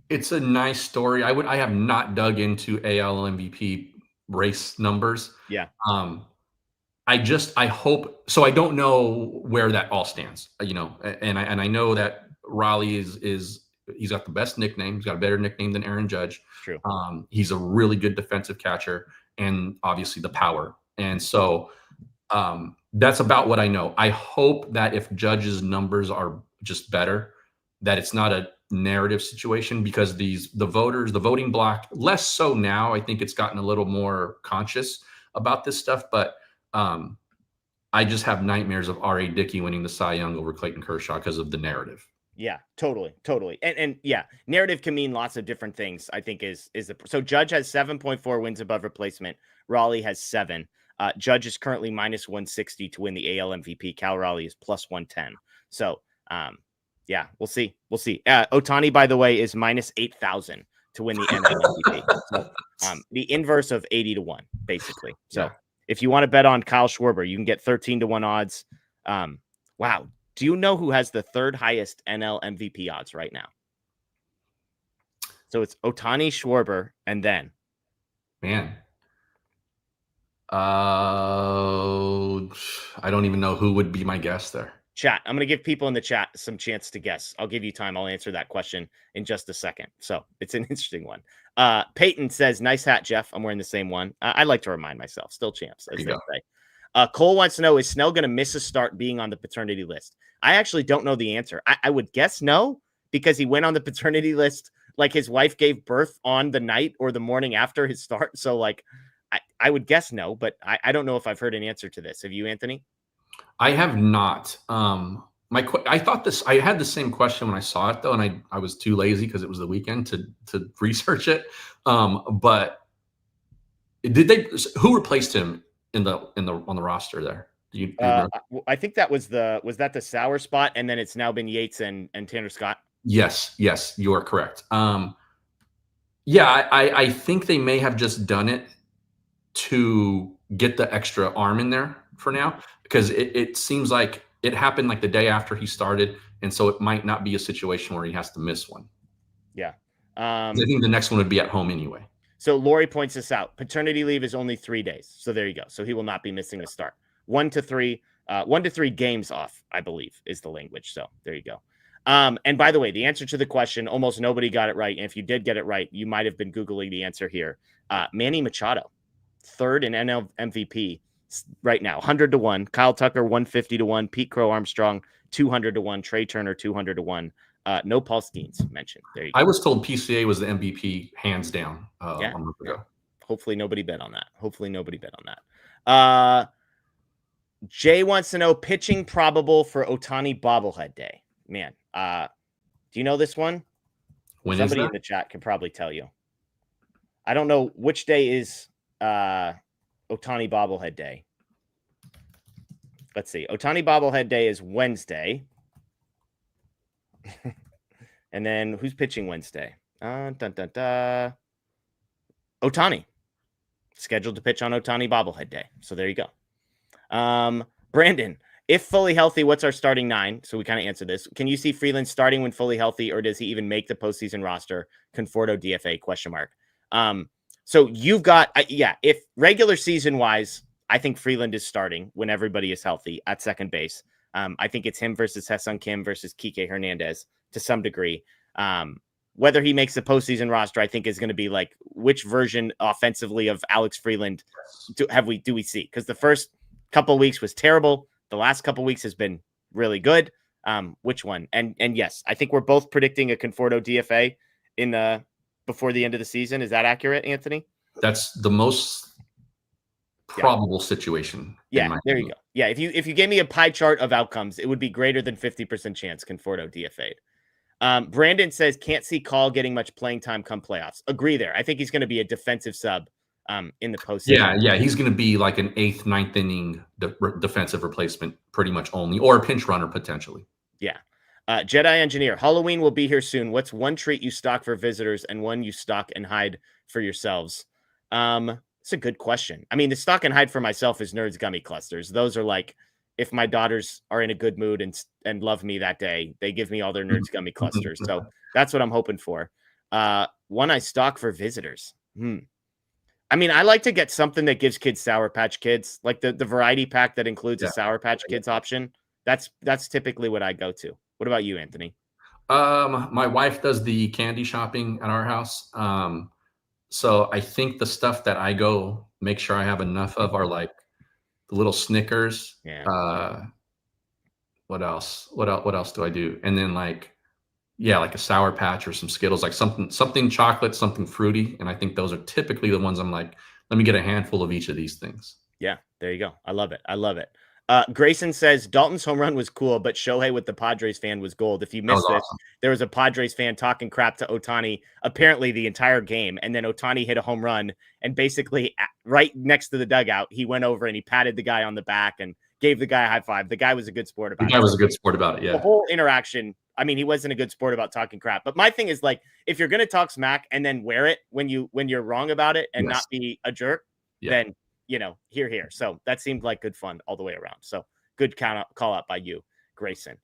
It's a nice story. I have not dug into AL MVP race numbers. Yeah. I hope so. I don't know where that all stands, and I know that Raleigh is he's got the best nickname. He's got a better nickname than Aaron Judge. True. He's a really good defensive catcher, and obviously the power. And so that's about what I know. I hope that if Judge's numbers are just better, that it's not a narrative situation, because the voting block, less so now. I think it's gotten a little more conscious about this stuff, but I just have nightmares of R.A. Dickey winning the Cy Young over Clayton Kershaw because of the narrative. Yeah, totally. And yeah, narrative can mean lots of different things, I think so Judge has 7.4 wins above replacement. Raleigh has 7. Judge is currently minus 160 to win the AL MVP. Cal Raleigh is plus 110. So, yeah, we'll see. Ohtani, by the way, is minus 8,000 to win the NL MVP. So, the inverse of 80 to 1, basically. So, yeah. If you want to bet on Kyle Schwarber, you can get 13 to 1 odds. Wow. Do you know who has the third highest NL MVP odds right now? So it's Ohtani, Schwarber, and then. Man. I don't even know who would be my guess there. Chat. I'm going to give people in the chat some chance to guess. I'll give you time. I'll answer that question in just a second. So it's an interesting one. Peyton says, nice hat, Jeff. I'm wearing the same one. I like to remind myself. Still champs, as they say. Cole wants to know, is Snell going to miss a start being on the paternity list? I actually don't know the answer. I would guess no, because he went on the paternity list like his wife gave birth on the night or the morning after his start. So like, I would guess no, but I don't know if I've heard an answer to this. Have you, Anthony? I have not. I thought this. I had the same question when I saw it, though, and I was too lazy because it was the weekend to research it. But did they? Who replaced him on the roster there? Do you I think that was that the sour spot, and then it's now been Yates and Tanner Scott. Yes, you are correct. Yeah, I think they may have just done it to get the extra arm in there for now, because it seems like it happened like the day after he started, and so it might not be a situation where he has to miss one. Yeah. I think the next one would be at home anyway. So Lori points this out. Paternity leave is only 3 days. So there you go. So he will not be missing a start. 1 to 3 games off, I believe, is the language. So there you go. And by the way, the answer to the question, almost nobody got it right. And if you did get it right, you might have been Googling the answer here. Manny Machado, third in NL MVP right now, 100-1. Kyle Tucker, 150-1. Pete Crow Armstrong, 200-1. Trey Turner, 200-1. No Paul Skeens mentioned. There you go. I was told PCA was the MVP hands down a month ago. Hopefully nobody bet on that. Jay wants to know pitching probable for Ohtani bobblehead day. Man, do you know this one? When Somebody is in the chat can probably tell you. I don't know which day is Ohtani bobblehead day. Let's see. Ohtani bobblehead day is Wednesday. And then who's pitching Wednesday? Ohtani. Scheduled to pitch on Ohtani bobblehead day. So there you go. Brandon, if fully healthy, what's our starting 9? So we kind of answered this. Can you see Freeland starting when fully healthy, or does he even make the postseason roster? Conforto DFA ? So you've got, if regular season wise, I think Freeland is starting when everybody is healthy at second base. I think it's him versus Hyeseong Kim versus Kiké Hernández to some degree. Whether he makes the postseason roster, I think is going to be like, which version offensively of Alex Freeland do we see? Because the first couple of weeks was terrible. The last couple of weeks has been really good. Which one? And yes, I think we're both predicting a Conforto DFA before the end of the season. Is that accurate, Anthony? That's the most probable situation. Yeah, there you go. Yeah, if you gave me a pie chart of outcomes, it would be greater than 50% chance Conforto DFA'd. Brandon says can't see Call getting much playing time come playoffs. Agree there. I think he's going to be a defensive sub in the postseason. Yeah, he's going to be like an 8th, 9th inning defensive replacement, pretty much only, or a pinch runner potentially. Yeah. Jedi Engineer, Halloween will be here soon. What's one treat you stock for visitors and one you stock and hide for yourselves? It's a good question. I mean, the stock and hide for myself is Nerds Gummy Clusters. Those are like, if my daughters are in a good mood and love me that day, they give me all their Nerds Gummy Clusters. So that's what I'm hoping for. One I stock for visitors. I mean, I like to get something that gives kids Sour Patch Kids, like the variety pack that includes a Sour Patch Kids option. That's typically what I go to. What about you, Anthony? My wife does the candy shopping at our house. So I think the stuff that I go make sure I have enough of are like the little Snickers. Yeah. What else? What else do I do? And then like a Sour Patch or some Skittles, like something chocolate, something fruity. And I think those are typically the ones I'm like, let me get a handful of each of these things. Yeah, there you go. I love it. Grayson says Dalton's home run was cool, but Shohei with the Padres fan was gold. If you missed it, awesome. There was a Padres fan talking crap to Ohtani apparently the entire game, and then Ohtani hit a home run, and basically right next to the dugout, he went over and he patted the guy on the back and gave the guy a high five. The guy was a good sport about it. Yeah. The whole interaction, I mean, he wasn't a good sport about talking crap. But my thing is, like, if you're going to talk smack and then wear it when you're wrong about it and not be a jerk, then here. So that seemed like good fun all the way around. So good call out by you, Grayson.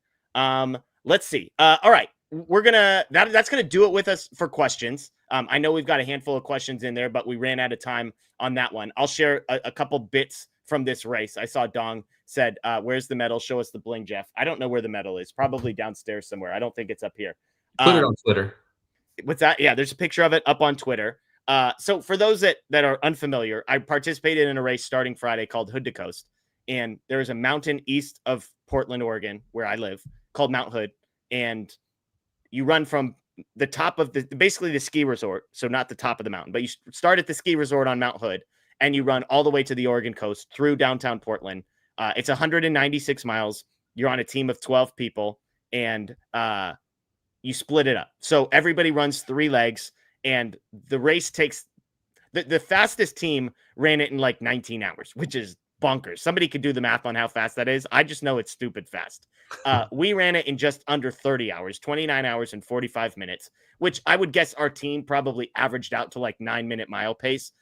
Let's see. All right. That's going to do it with us for questions. I know we've got a handful of questions in there, but we ran out of time on that one. I'll share a couple bits from this race. I saw Dong said, where's the medal? Show us the bling, Jeff. I don't know where the medal is. Probably downstairs somewhere. I don't think it's up here. Put it on Twitter. What's that? Yeah, there's a picture of it up on Twitter. So for those that are unfamiliar, I participated in a race starting Friday called Hood to Coast. And there is a mountain east of Portland, Oregon, where I live, called Mount Hood. And you run from the top of basically the ski resort. So not the top of the mountain, but you start at the ski resort on Mount Hood and you run all the way to the Oregon coast through downtown Portland. It's 196 miles. You're on a team of 12 people and you split it up. So everybody runs 3 legs. And the race takes the fastest team ran it in like 19 hours, which is bonkers. Somebody could do the math on how fast that is. I just know it's stupid fast. We ran it in just under 30 hours, 29 hours and 45 minutes, which I would guess our team probably averaged out to like 9-minute mile pace.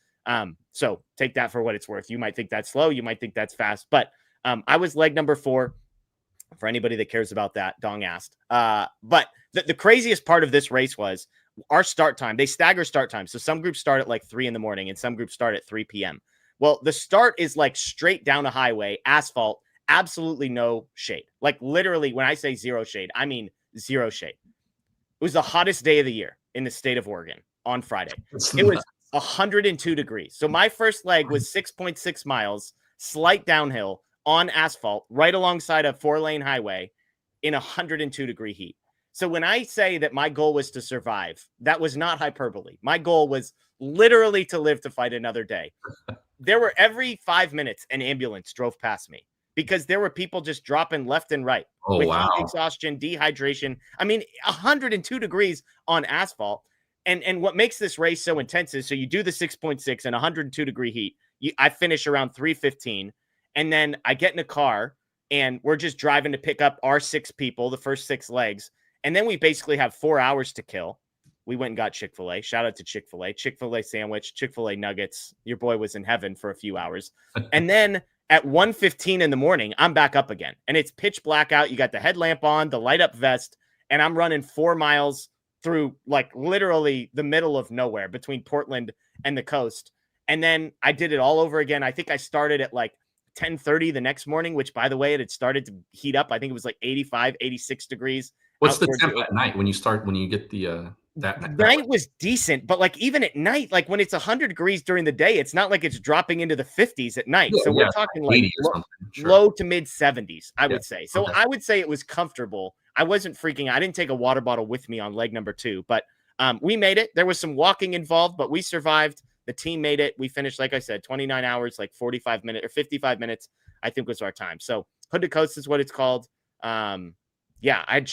So take that for what it's worth. You might think that's slow. You might think that's fast, but I was leg number 4 for anybody that cares about that. Dong asked. But the craziest part of this race was our start time. They stagger start time. So some groups start at like 3 a.m. and some groups start at 3 p.m. Well, the start is like straight down a highway, asphalt, absolutely no shade. Like literally when I say zero shade, I mean zero shade. It was the hottest day of the year in the state of Oregon on Friday. It was 102 degrees. So my first leg was 6.6 miles, slight downhill on asphalt, right alongside a 4-lane highway in 102-degree heat. So when I say that my goal was to survive, that was not hyperbole. My goal was literally to live to fight another day. There were every 5 minutes an ambulance drove past me because there were people just dropping left and right with heat exhaustion, dehydration. I mean, 102 degrees on asphalt. And what makes this race so intense is, so you do the 6.6 and 102-degree heat. I finish around 3:15, and then I get in a car, and we're just driving to pick up our 6 people, the first 6 legs. And then we basically have 4 hours to kill. We went and got Chick-fil-A. Shout out to Chick-fil-A. Chick-fil-A sandwich, Chick-fil-A nuggets. Your boy was in heaven for a few hours. And then at 1:15 in the morning, I'm back up again. And it's pitch black out. You got the headlamp on, the light up vest, and I'm running 4 miles through like literally the middle of nowhere between Portland and the coast. And then I did it all over again. I think I started at like 10:30 the next morning, which, by the way, it had started to heat up. I think it was like 85, 86 degrees. What's the temp at night when you get the that night was decent, but like even at night, like when it's 100 degrees during the day, it's not like it's dropping into the 50s at night. So we're talking like low to mid 70s, I would say. So I would say it was comfortable. I wasn't freaking out. I didn't take a water bottle with me on leg number 2, but we made it. There was some walking involved, but we survived. The team made it. We finished, like I said, 29 hours, like 45 minutes or 55 minutes, I think was our time. So Hood to Coast is what it's called. Yeah, I had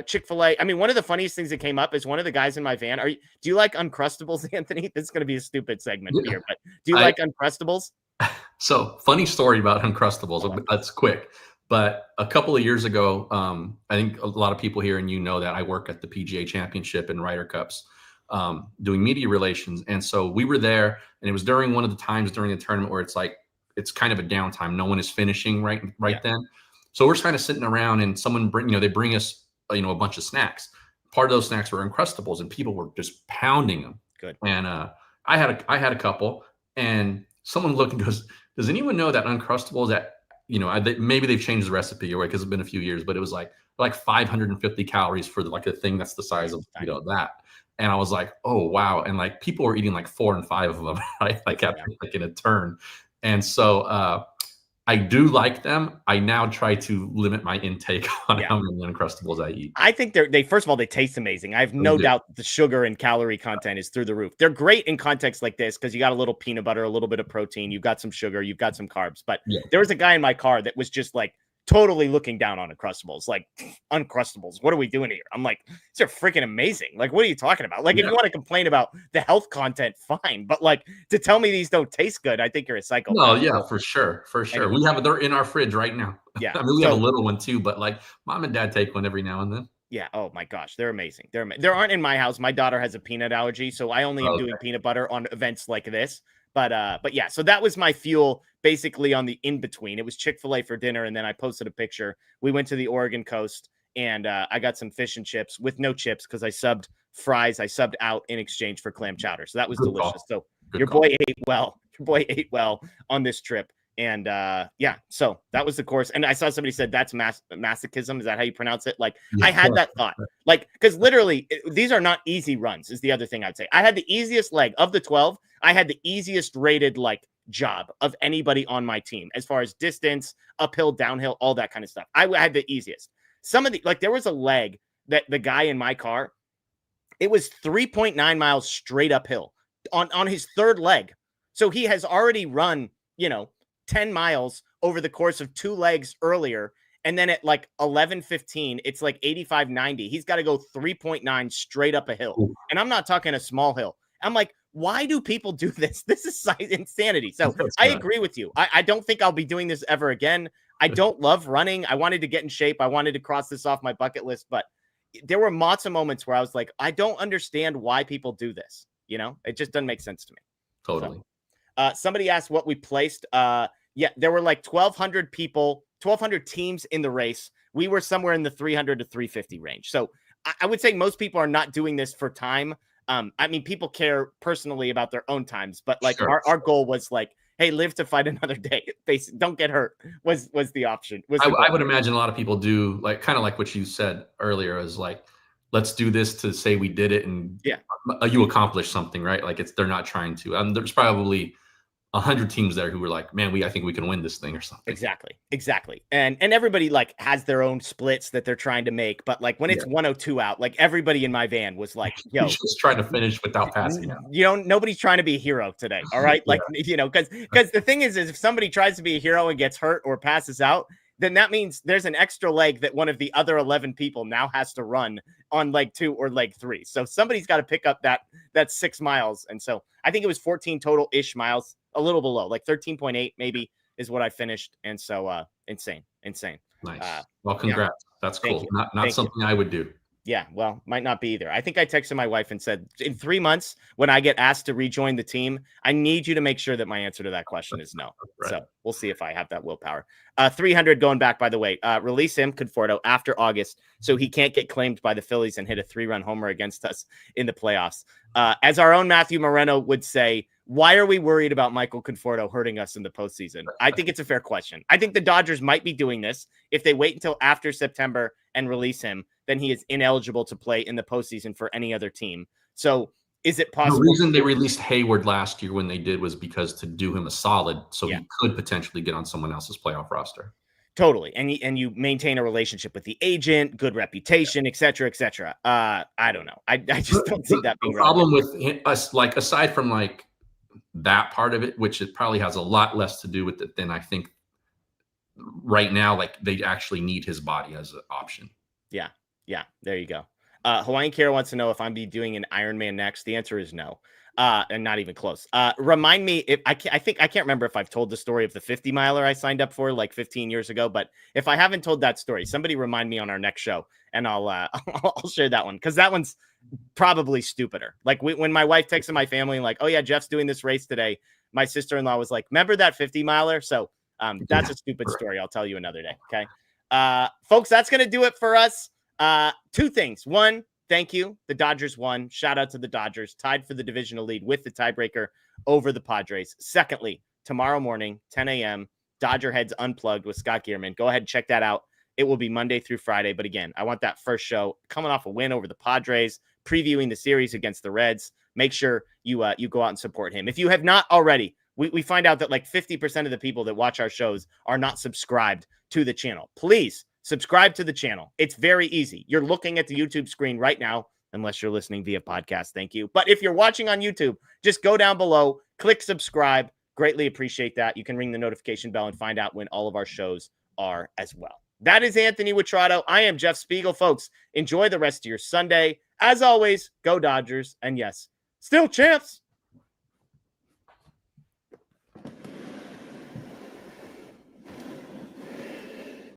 Chick-fil-A. I mean, one of the funniest things that came up is one of the guys in my van. Do you like Uncrustables, Anthony? This is going to be a stupid segment here, but do you like Uncrustables? So funny story about Uncrustables. That's quick. But a couple of years ago, I think a lot of people here and that I work at the PGA Championship and Ryder Cups doing media relations. And so we were there, and it was during one of the times during the tournament where it's kind of a downtime. No one is finishing right then. So we're kind of sitting around, and someone they bring us, a bunch of snacks. Part of those snacks were Uncrustables, and people were just pounding them. Good. And I had a couple, and someone looked and goes, "Does anyone know that Uncrustables maybe they've changed the recipe or because it's been a few years, but it was like 550 calories for the thing that's the size of that." And I was like, "Oh wow!" And like people were eating like 4 and 5 of them, right? After in a turn. And so I do like them. I now try to limit my intake on how many Uncrustables I eat. I think they first of all, they taste amazing. I have no doubt that the sugar and calorie content is through the roof. They're great in contexts like this because you got a little peanut butter, a little bit of protein, you've got some sugar, you've got some carbs. But there was a guy in my car that was just like totally looking down on Uncrustables. Like, Uncrustables, what are we doing here? I'm like, these are freaking amazing. Like, what are you talking about? Like, if you want to complain about the health content, fine. But like, to tell me these don't taste good, I think you're a psychopath. No, yeah, for sure. Anyway. They're in our fridge right now. Yeah. I mean, we have a little one too, but like mom and dad take one every now and then. Yeah. Oh my gosh. They're amazing. There aren't in my house. My daughter has a peanut allergy, so I only am doing peanut butter on events like this. But yeah, so that was my fuel basically on the in-between. It was Chick-fil-A for dinner, and then I posted a picture. We went to the Oregon coast, and I got some fish and chips with no chips because I subbed fries. I subbed out in exchange for clam chowder. So that was delicious. So your boy ate well. Your boy ate well on this trip. And yeah, so that was the course. And I saw somebody said that's masochism. Is that how you pronounce it? Like, I had that thought, like, because literally these are not easy runs is the other thing I'd say. I had the easiest leg of the 12. I had the easiest rated like job of anybody on my team as far as distance, uphill, downhill, all that kind of stuff. I had the easiest. Some of the, like, there was a leg that the guy in my car, it was 3.9 miles straight uphill on his third leg. So he has already run, 10 miles over the course of 2 legs earlier. And then at like 11:15, it's like 85-90. He's got to go 3.9 straight up a hill. Ooh. And I'm not talking a small hill. I'm like, why do people do this? This is insanity. So I agree with you. I don't think I'll be doing this ever again. I don't love running. I wanted to get in shape. I wanted to cross this off my bucket list, but there were lots of moments where I was like, I don't understand why people do this. It just doesn't make sense to me. Totally. So, somebody asked what we placed. Yeah, there were like 1,200 people, 1,200 teams in the race. We were somewhere in the 300 to 350 range. So I would say most people are not doing this for time. I mean, people care personally about their own times, but like our goal was like, hey, live to fight another day. Don't get hurt was the option. I would imagine a lot of people do like kind of like what you said earlier is like, let's do this to say we did it and you accomplished something, right? Like they're not trying to. There's probably 100 teams there who were like, man, I think we can win this thing or something. Exactly. And everybody like has their own splits that they're trying to make. But like when it's 102 out, like everybody in my van was like, yo, just trying to finish without passing out. Nobody's trying to be a hero today. All right. Like, because the thing is if somebody tries to be a hero and gets hurt or passes out, then that means there's an extra leg that one of the other 11 people now has to run on leg 2 or leg 3. So somebody's got to pick up that 6 miles. And so I think it was 14 total ish miles, a little below, like 13.8 maybe is what I finished. And so insane. Nice. Well, congrats. That's cool. Not something I would do. Yeah, well, might not be either. I think I texted my wife and said, in 3 months, when I get asked to rejoin the team, I need you to make sure that my answer to that question is no. Right. So we'll see if I have that willpower. 300 going back, by the way. Release him, Conforto, after August, so he can't get claimed by the Phillies and hit a 3-run homer against us in the playoffs. As our own Matthew Moreno would say, why are we worried about Michael Conforto hurting us in the postseason? I think it's a fair question. I think the Dodgers might be doing this. If they wait until after September and release him, then he is ineligible to play in the postseason for any other team. So is it possible? The reason they released Hayward last year when they did was because to do him a solid, so he could potentially get on someone else's playoff roster. Totally. And you maintain a relationship with the agent, good reputation, et cetera, et cetera. I don't know. I just don't see that being the problem with us, like aside from like that part of it, which it probably has a lot less to do with it than I think right now, like they actually need his body as an option. Yeah, there you go. Hawaiian Care wants to know if I'm be doing an Ironman next. The answer is no, and not even close. Remind me if I can't remember if I've told the story of the 50 miler I signed up for like 15 years ago. But if I haven't told that story, somebody remind me on our next show, and I'll I'll share that one because that one's probably stupider. Like when my wife texted my family like, oh yeah, Jeff's doing this race today. My sister-in-law was like, remember that 50 miler? So that's a stupid story. I'll tell you another day. Okay, folks, that's gonna do it for us. 2 things. 1, thank you. The Dodgers won. Shout out to the Dodgers, tied for the divisional lead with the tiebreaker over the Padres. Secondly, tomorrow morning, 10 a.m., DodgerHeads Unplugged with Scott Gearman. Go ahead and check that out. It will be Monday through Friday. But again, I want that first show coming off a win over the Padres, previewing the series against the Reds. Make sure you go out and support him. If you have not already, we find out that like 50% of the people that watch our shows are not subscribed to the channel. Please subscribe to the channel. It's very easy. You're looking at the YouTube screen right now, unless you're listening via podcast. Thank you. But if you're watching on YouTube, just go down below, click subscribe. Greatly appreciate that. You can ring the notification bell and find out when all of our shows are as well. That is Anthony Witrado. I am Jeff Spiegel. Folks, enjoy the rest of your Sunday. As always, go Dodgers. And yes, still champs.